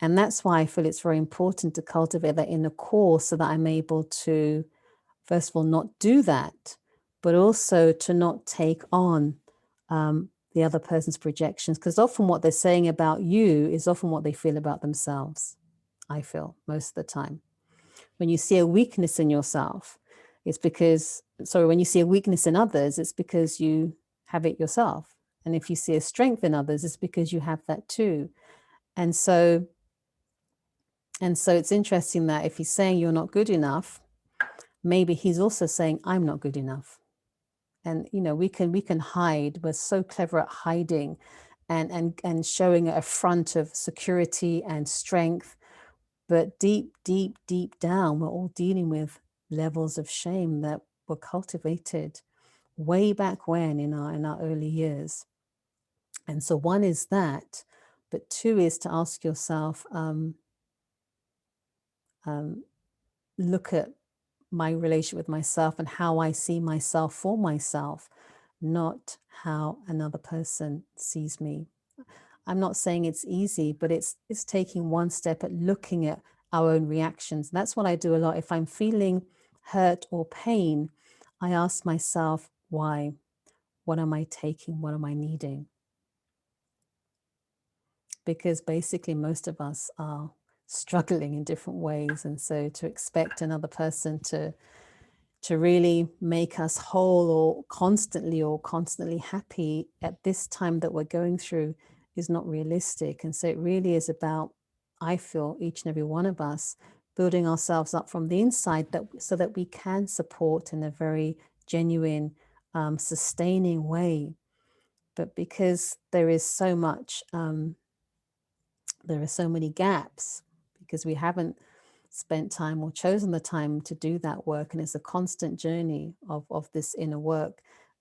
And that's why I feel it's very important to cultivate that inner core so that I'm able to, first of all, not do that, but also to not take on the other person's projections. Because often what they're saying about you is often what they feel about themselves, I feel, most of the time. When you see a weakness in yourself, it's because, sorry, when you see a weakness in others, it's because you have it yourself. And if you see a strength in others, it's because you have that too. And so it's interesting that if he's saying you're not good enough, maybe he's also saying I'm not good enough. And we can hide. We're so clever at hiding and showing a front of security and strength. But deep, deep, deep down, we're all dealing with levels of shame that were cultivated way back when in our early years. And so one is that, but two is to ask yourself, look at my relationship with myself and how I see myself for myself, not how another person sees me. I'm not saying it's easy, but it's taking one step at looking at our own reactions. That's what I do a lot. If I'm feeling hurt or pain, I ask myself, why? What am I taking? What am I needing? Because basically most of us are struggling in different ways. And so to expect another person to really make us whole or constantly happy at this time that we're going through is not realistic. And so it really is about, I feel, each and every one of us building ourselves up from the inside so that we can support in a very genuine, sustaining way. But because there is so much, there are so many gaps, because we haven't spent time or chosen the time to do that work, and it's a constant journey of this inner work,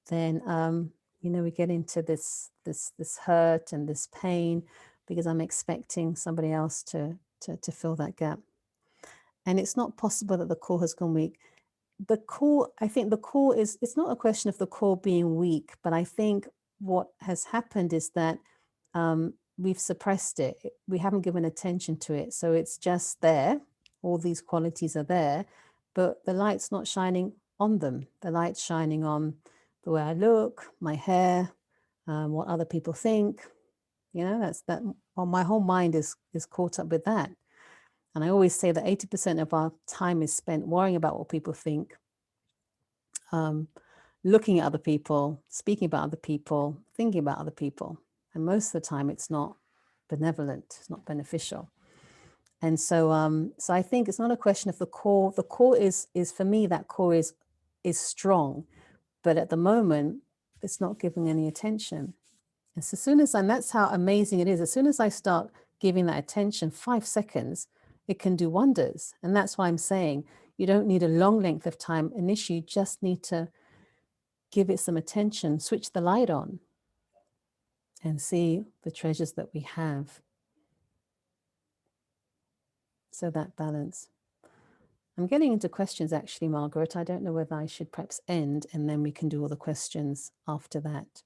then we get into this hurt and this pain, because I'm expecting somebody else to fill that gap. And it's not possible that the core has gone weak. The core, I think the core is, it's not a question of the core being weak, but I think what has happened is that we've suppressed it. We haven't given attention to it. So it's just there. All these qualities are there, but the light's not shining on them. The light's shining on the way I look, my hair, what other people think. That's that. Well, my whole mind is caught up with that. And I always say that 80% of our time is spent worrying about what people think, looking at other people, speaking about other people, thinking about other people. And most of the time it's not benevolent, it's not beneficial. And so so I think it's not a question of the core. The core is for me, that core is strong, but at the moment it's not giving any attention. And so as soon as, and that's how amazing it is, as soon as I start giving that attention, 5 seconds, it can do wonders. And that's why I'm saying you don't need a long length of time. Initially, you just need to give it some attention, switch the light on, and see the treasures that we have. So that balance. I'm getting into questions actually, Margaret. I don't know whether I should perhaps end and then we can do all the questions after that.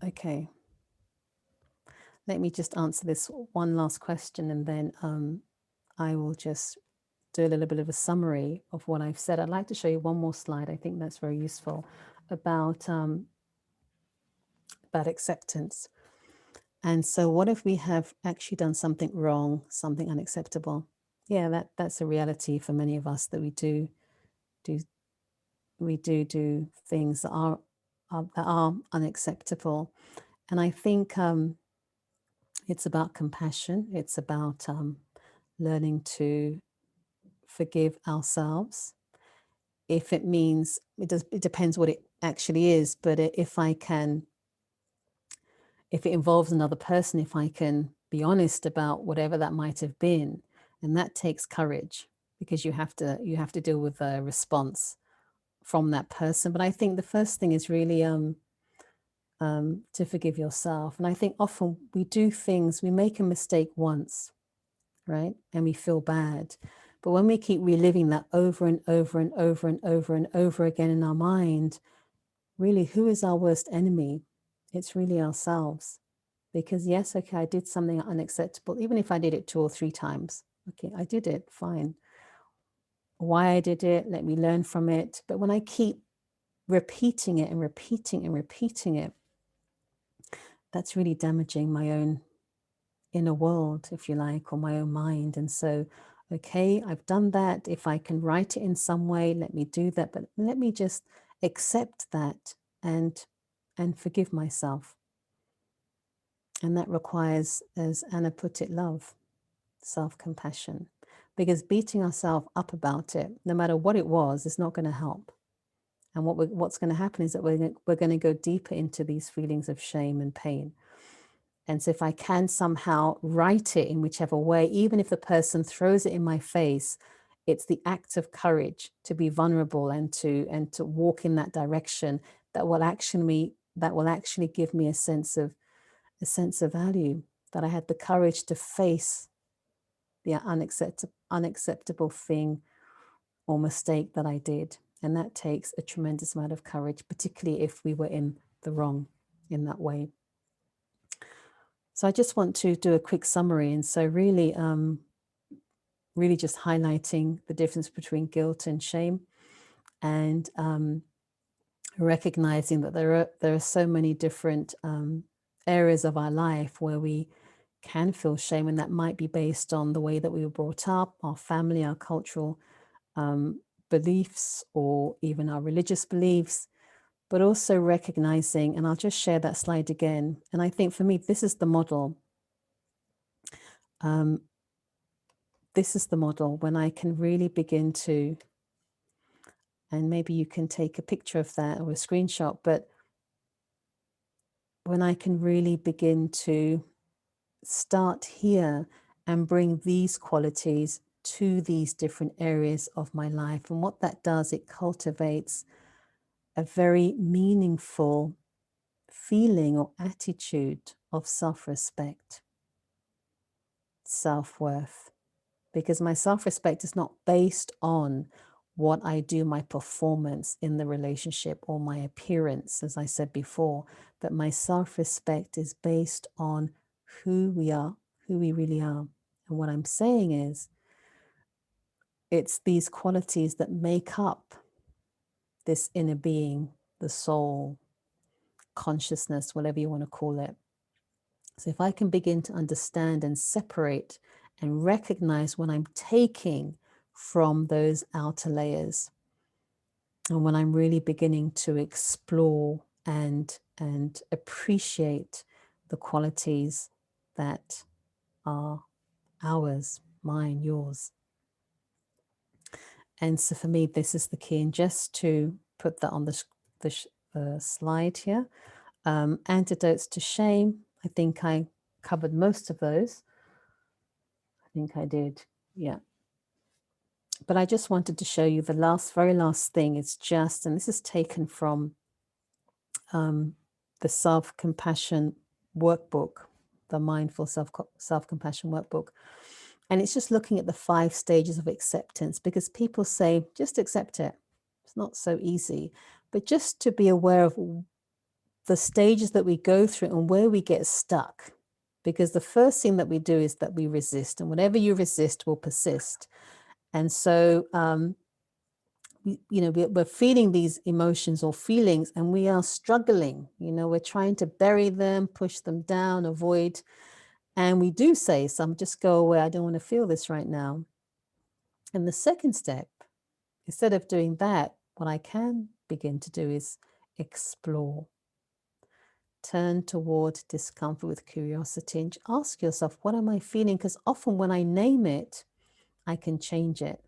Okay. Let me just answer this one last question, and then I will just do a little bit of a summary of what I've said. I'd like to show you one more slide. I think that's very useful about acceptance. And so what if we have actually done something wrong, something unacceptable? Yeah, that's a reality for many of us, that we do things that are unacceptable. And I think it's about compassion. It's about learning to forgive ourselves. If it means, it depends what it actually is, but if it involves another person, if I can be honest about whatever that might have been, and that takes courage, because you have to deal with a response from that person. But I think the first thing is really to forgive yourself. And I think often we do things, we make a mistake once, right? And we feel bad. But when we keep reliving that over and over and over and over and over again in our mind, really, who is our worst enemy? It's really ourselves. Because yes, okay, I did something unacceptable, even if I did it 2 or 3 times. Okay, I did it, fine. Why I did it, let me learn from it. But when I keep repeating it and repeating and repeating it, that's really damaging my own inner world, if you like, or my own mind. And so, okay, I've done that. If I can write it in some way, let me do that. But let me just accept that and forgive myself. And that requires, as Anna put it, love, self-compassion. Because beating ourselves up about it, no matter what it was, is not going to help. And what's going to happen is that we're going to go deeper into these feelings of shame and pain. And so if I can somehow write it in whichever way, even if the person throws it in my face, it's the act of courage to be vulnerable and to walk in that direction that will actually give me a sense of value, that I had the courage to face the unacceptable thing or mistake that I did. And that takes a tremendous amount of courage, particularly if we were in the wrong in that way. So I just want to do a quick summary. And so really, really just highlighting the difference between guilt and shame, and recognizing that there are so many different areas of our life where we can feel shame, and that might be based on the way that we were brought up, our family, our cultural beliefs, or even our religious beliefs, but also recognizing, and I'll just share that slide again. And I think for me, this is the model. this is the model when I can really begin to, and maybe you can take a picture of that or a screenshot, but when I can really begin to start here and bring these qualities to these different areas of my life. And what that does, it cultivates a very meaningful feeling or attitude of self-respect, self-worth, because my self-respect is not based on what I do, my performance in the relationship or my appearance, as I said before, but my self-respect is based on who we are, who we really are. And what I'm saying is, it's these qualities that make up this inner being, the soul, consciousness, whatever you want to call it. So if I can begin to understand and separate and recognize when I'm taking from those outer layers, and when I'm really beginning to explore and appreciate the qualities that are ours, mine, yours. And so for me, this is the key. And just to put that on the slide here, antidotes to shame. I think I covered most of those. I think I did, yeah. But I just wanted to show you the very last thing. It's just, and this is taken from the self-compassion workbook, the mindful self-compassion workbook. And it's just looking at the 5 stages of acceptance, because people say, just accept it. It's not so easy, but just to be aware of the stages that we go through and where we get stuck. Because the first thing that we do is that we resist, and whatever you resist will persist. And so, we're feeling these emotions or feelings and we are struggling, we're trying to bury them, push them down, avoid. And we do say, some just go away. I don't want to feel this right now. And the second step, instead of doing that, what I can begin to do is explore. Turn toward discomfort with curiosity and ask yourself, what am I feeling? Because often when I name it, I can change it.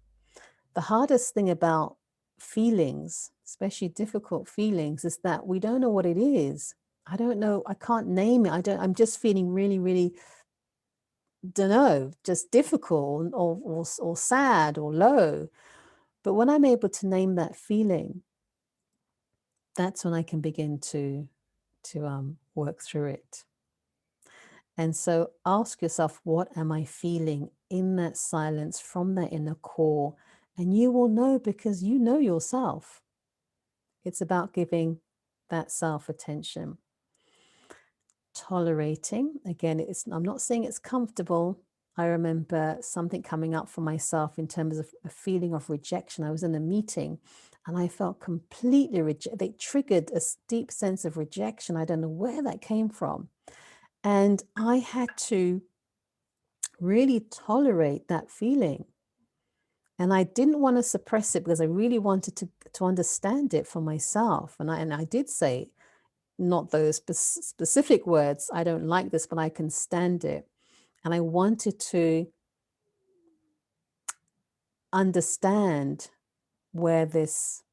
The hardest thing about feelings, especially difficult feelings, is that we don't know what it is. I don't know. I can't name it. I'm just feeling really, really, don't know, just difficult or sad or low. But when I'm able to name that feeling, that's when I can begin to work through it. And so ask yourself, what am I feeling in that silence from that inner core? And you will know, because you know yourself. It's about giving that self attention. Tolerating, again, I'm not saying it's comfortable. I remember something coming up for myself in terms of a feeling of rejection. I was in a meeting and I felt completely rejected. They triggered a deep sense of rejection. I don't know where that came from. And I had to really tolerate that feeling. And I didn't want to suppress it because I really wanted to understand it for myself. And I did say, not those specific words, I don't like this, but I can stand it. And I wanted to understand where this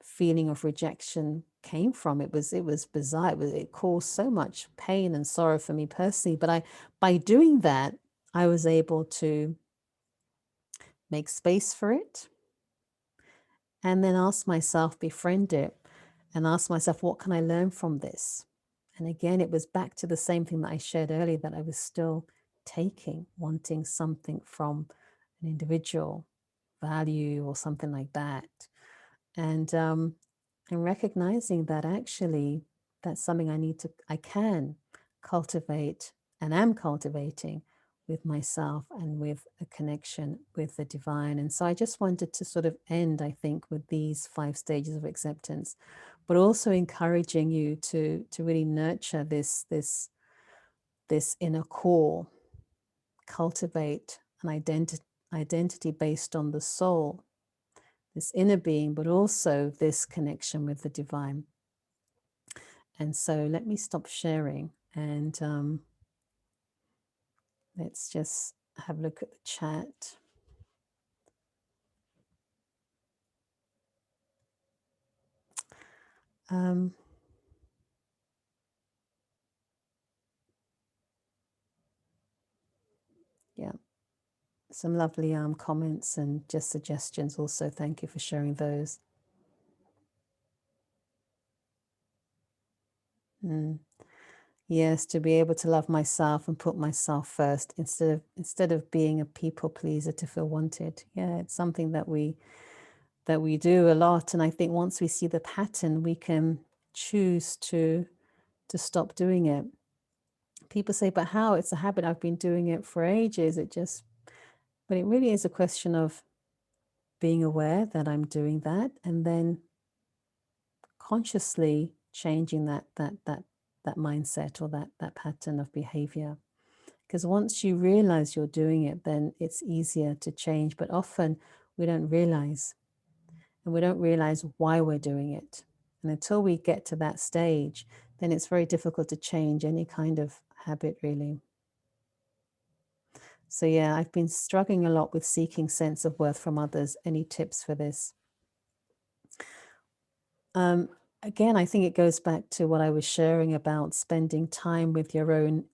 feeling of rejection came from. It was bizarre. It caused so much pain and sorrow for me personally. But by doing that, I was able to make space for it, and then ask myself, befriend it, and ask myself, what can I learn from this? And again, it was back to the same thing that I shared earlier, that I was still wanting something from an individual, value or something like that. And recognizing that actually that's something I can cultivate and am cultivating with myself and with a connection with the divine. And so I just wanted to sort of end, I think, with these 5 stages of acceptance, but also encouraging you to really nurture this inner core, cultivate an identity based on the soul, this inner being, but also this connection with the divine. And so let me stop sharing and let's just have a look at the chat. Yeah, some lovely comments and just suggestions also. Thank you for sharing those. Yes, to be able to love myself and put myself first instead of being a people pleaser to feel wanted. Yeah, it's something that we do a lot, and I think once we see the pattern, we can choose to stop doing it. People say, but how? It's a habit. I've been doing it for ages. But it really is a question of being aware that I'm doing that, and then consciously changing that mindset or that pattern of behavior. Because once you realize you're doing it, then it's easier to change. But often we don't realize, and we don't realize why we're doing it. And until we get to that stage, then it's very difficult to change any kind of habit, really. So yeah, I've been struggling a lot with seeking sense of worth from others. Any tips for this? Again, I think it goes back to what I was sharing about spending time with your own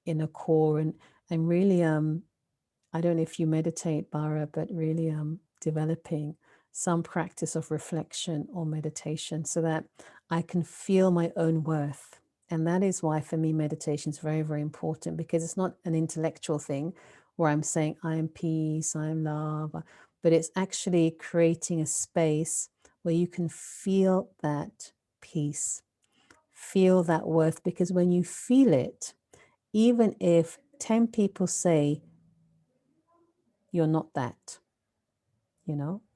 inner core and really, I don't know if you meditate, Bara, but really developing some practice of reflection or meditation so that I can feel my own worth. And that is why, for me, meditation is very, very important, because it's not an intellectual thing where I'm saying I am peace, I am love, but it's actually creating a space where you can feel that peace, feel that worth, because when you feel it, even if 10 people say you're not that,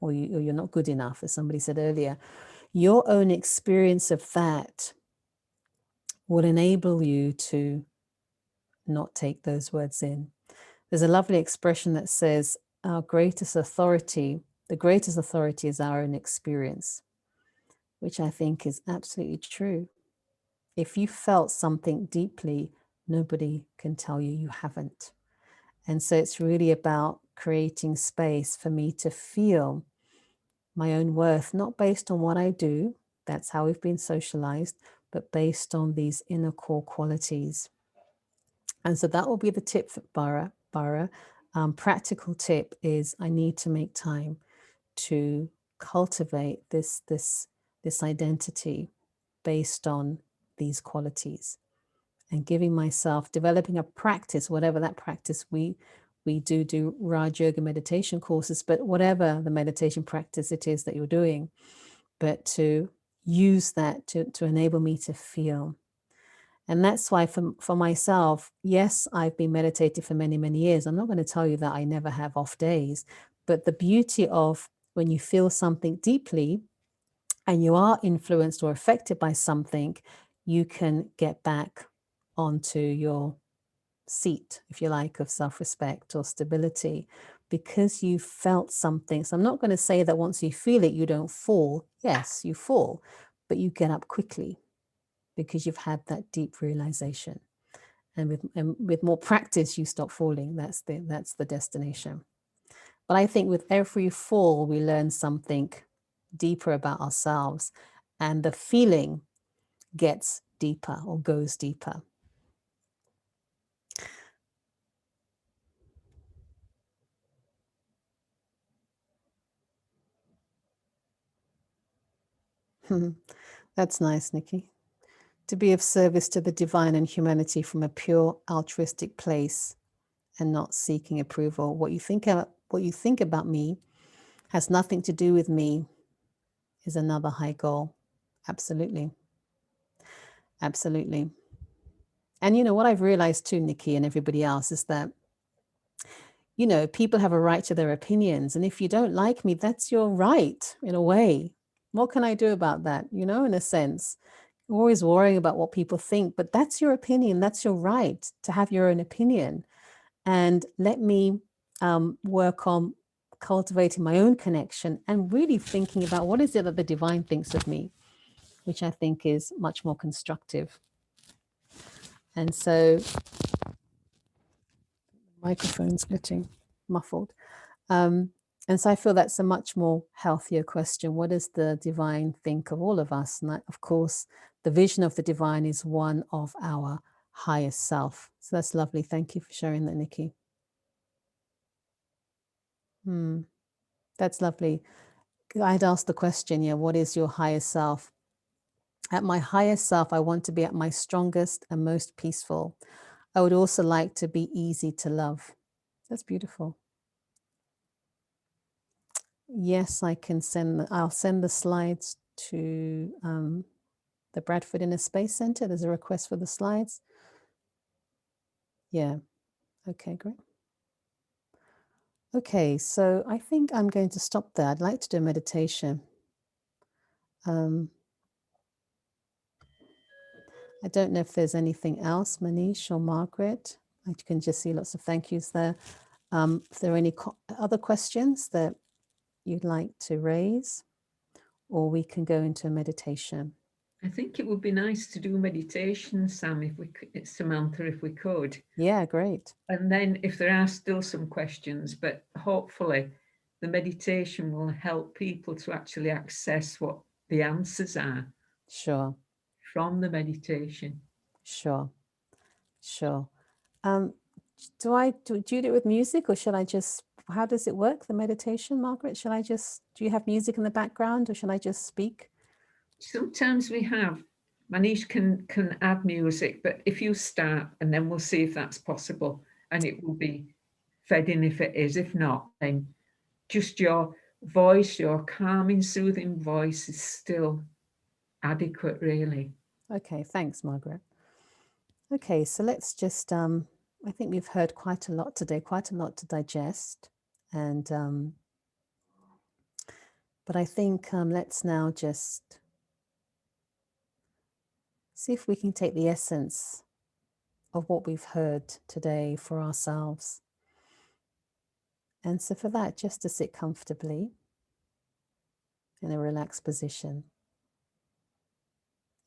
or you're not good enough, as somebody said earlier, your own experience of that will enable you to not take those words in. There's a lovely expression that says, the greatest authority is our own experience, which I think is absolutely true. If you felt something deeply, nobody can tell you you haven't. And so it's really about creating space for me to feel my own worth, not based on what I do, that's how we've been socialized, but based on these inner core qualities. And so that will be the tip for Bara. Practical tip is I need to make time to cultivate this identity based on these qualities, and giving myself, developing a practice, whatever that practice we do Raj Yoga meditation courses, but whatever the meditation practice it is that you're doing, but to use that to enable me to feel. And that's why for myself, yes, I've been meditating for many, many years. I'm not going to tell you that I never have off days, but the beauty of when you feel something deeply and you are influenced or affected by something, you can get back onto your seat, if you like, of self-respect or stability, because you felt something. So I'm not going to say that once you feel it, you don't fall. Yes, you fall, but you get up quickly because you've had that deep realization. And with more practice, you stop falling. That's the destination. But I think with every fall, we learn something deeper about ourselves, and the feeling gets deeper or goes deeper. That's nice, Nikki. To be of service to the divine and humanity from a pure altruistic place and not seeking approval. What you think about me has nothing to do with me is another high goal. Absolutely. Absolutely. And what I've realized too, Nikki, and everybody else, is that people have a right to their opinions. And if you don't like me, that's your right, in a way. What can I do about that? In a sense, you're always worrying about what people think, but that's your opinion. That's your right to have your own opinion. And let me work on cultivating my own connection and really thinking about what is it that the divine thinks of me, which I think is much more constructive. And so Microphone's getting muffled. And so I feel that's a much more healthier question. What does the divine think of all of us? And that, of course, the vision of the divine is one of our highest self. So that's lovely. Thank you for sharing that, Nikki. That's lovely. I had asked the question, yeah, what is your highest self? At my highest self, I want to be at my strongest and most peaceful. I would also like to be easy to love. That's beautiful. Yes, I can send, I'll send the slides to the Bradford Inner Space Center. There's a request for the slides. Yeah, okay, great. Okay, so I think I'm going to stop there. I'd like to do a meditation. I don't know if there's anything else, Manish or Margaret. I can just see lots of thank yous there. If there are any other questions that you'd like to raise, or we can go into a meditation.
I think it would be nice to do meditation, Sam, Samantha, if we could.
Yeah, great.
And then if there are still some questions, but hopefully the meditation will help people to actually access what the answers are.
Sure.
From the meditation.
Sure. Sure. Do you do it with music, or should I just, how does it work, the meditation, Margaret? Should I just, do you have music in the background, or should I just speak?
Sometimes we have, Manish can add music, but if you start, and then we'll see if that's possible, and it will be fed in if it is. If not, then just your voice, your calming, soothing voice is still adequate, really.
Okay, thanks, Margaret. Okay, so let's just, I think we've heard quite a lot today, quite a lot to digest. And, but I think let's now just see if we can take the essence of what we've heard today for ourselves. And so for that, just to sit comfortably in a relaxed position.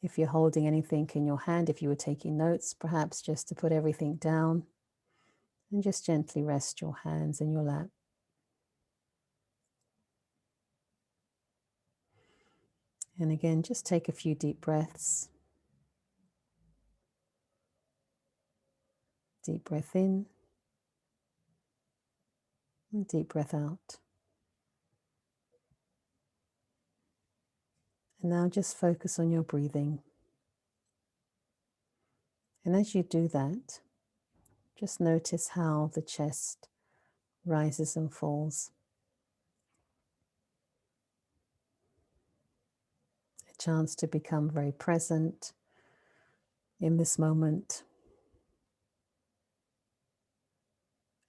If you're holding anything in your hand, if you were taking notes, perhaps just to put everything down and just gently rest your hands in your lap. And again, just take a few deep breaths. Deep breath in and deep breath out. And now just focus on your breathing. And as you do that, just notice how the chest rises and falls. A chance to become very present in this moment.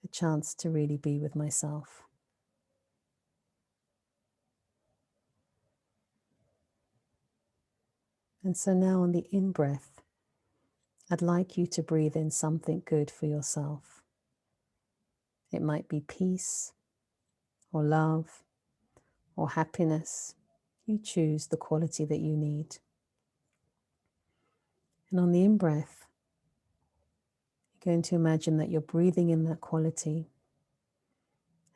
A chance to really be with myself. And so now on the in-breath, I'd like you to breathe in something good for yourself. It might be peace, or love, or happiness. You choose the quality that you need. And on the in-breath, you're going to imagine that you're breathing in that quality.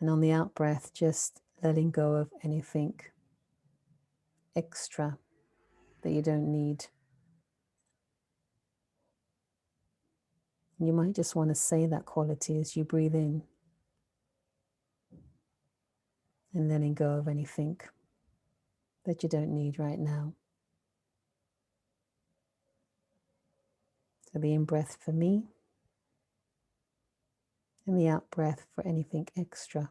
And on the out-breath, just letting go of anything extra that you don't need. You might just want to say that quality as you breathe in and letting go of anything that you don't need right now. So the in-breath for me and the out-breath for anything extra.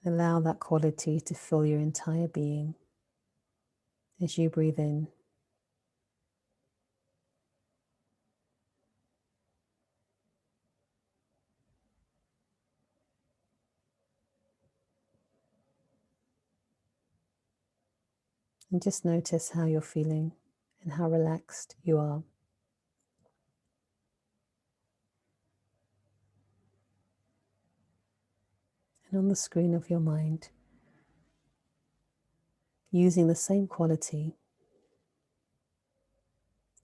Allow that quality to fill your entire being as you breathe in. And just notice how you're feeling and how relaxed you are. And on the screen of your mind, using the same quality,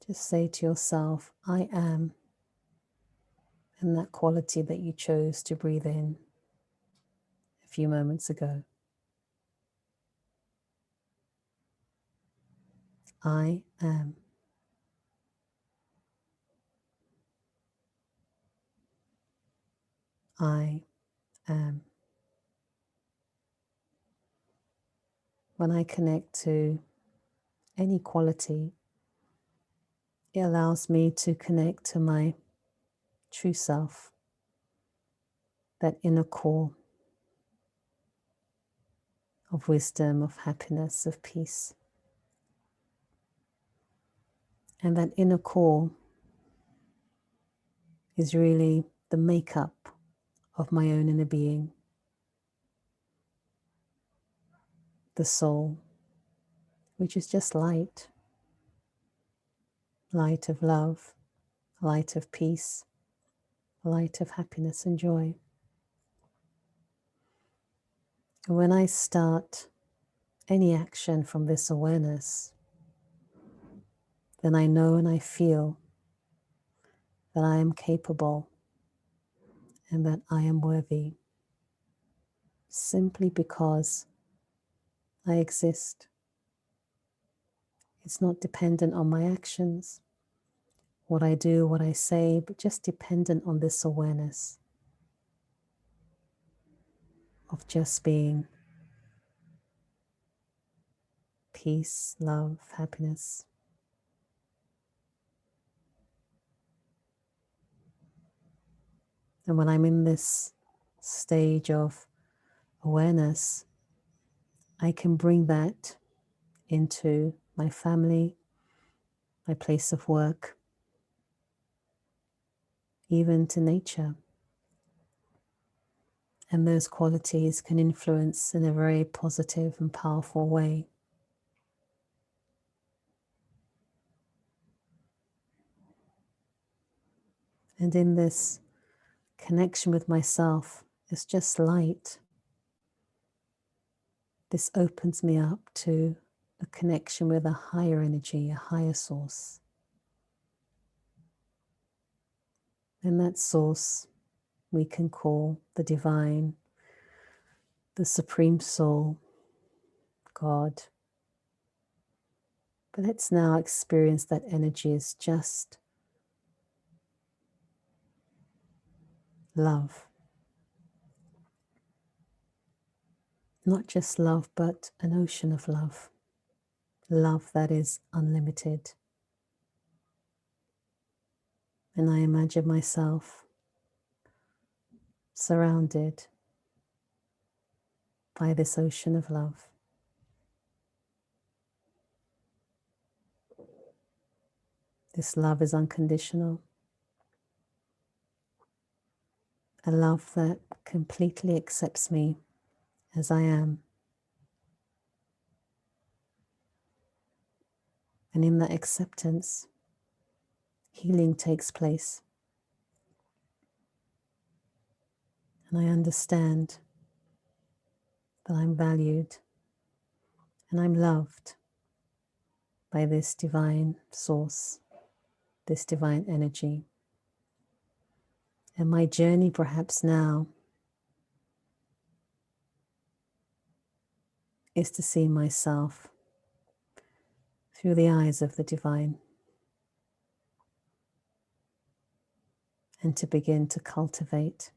just say to yourself, I am, and that quality that you chose to breathe in a few moments ago. I am. I am. When I connect to any quality, it allows me to connect to my true self, that inner core of wisdom, of happiness, of peace. And that inner core is really the makeup of my own inner being, the soul, which is just light, light of love, light of peace, light of happiness and joy. And when I start any action from this awareness, then I know and I feel that I am capable and that I am worthy, simply because I exist. It's not dependent on my actions, what I do, what I say, but just dependent on this awareness of just being peace, love, happiness. And when I'm in this stage of awareness, I can bring that into my family, my place of work, even to nature. And those qualities can influence in a very positive and powerful way. And in this connection with myself, it's just light. This opens me up to a connection with a higher energy, a higher source. And that source we can call the divine, the supreme soul, God. But let's now experience that energy as just love. Not just love, but an ocean of love. Love that is unlimited. And I imagine myself surrounded by this ocean of love. This love is unconditional. A love that completely accepts me as I am. And in that acceptance, healing takes place. And I understand that I'm valued and I'm loved by this divine source, this divine energy. And my journey perhaps now is to see myself through the eyes of the divine and to begin to cultivate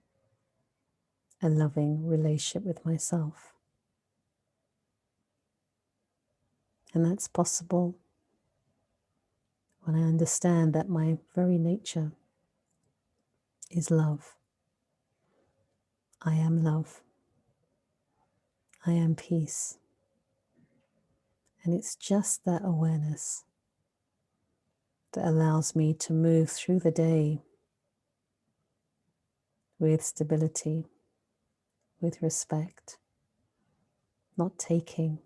a loving relationship with myself. And that's possible when I understand that my very nature is love. I am love. I am peace. And it's just that awareness that allows me to move through the day with stability, with respect, not taking,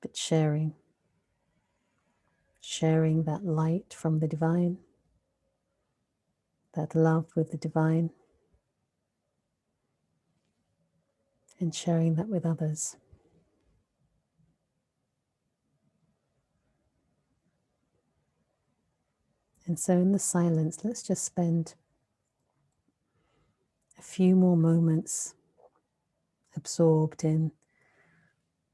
but sharing. Sharing that light from the divine, that love with the divine, and sharing that with others. And so in the silence, let's just spend a few more moments absorbed in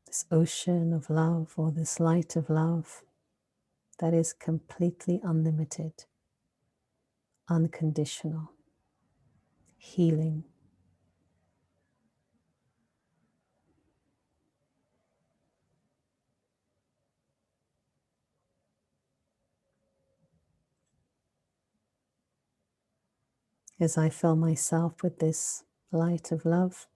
this ocean of love, or this light of love that is completely unlimited, unconditional, healing. As I fill myself with this light of love,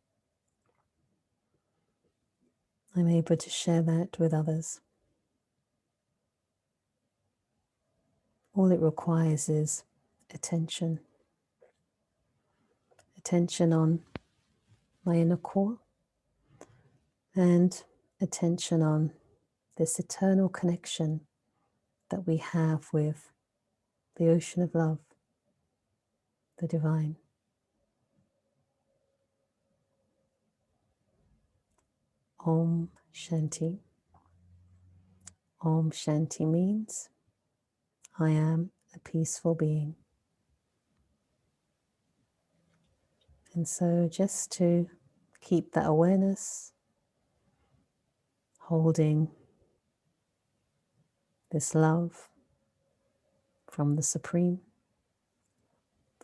I'm able to share that with others. All it requires is attention. Attention on my inner core, and attention on this eternal connection that we have with the ocean of love, the divine. Om Shanti. Om Shanti means I am a peaceful being. And so just to keep that awareness, holding this love from the Supreme,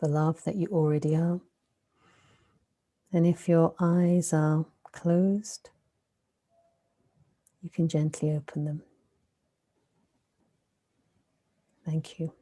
the love that you already are. And if your eyes are closed, you can gently open them. Thank you.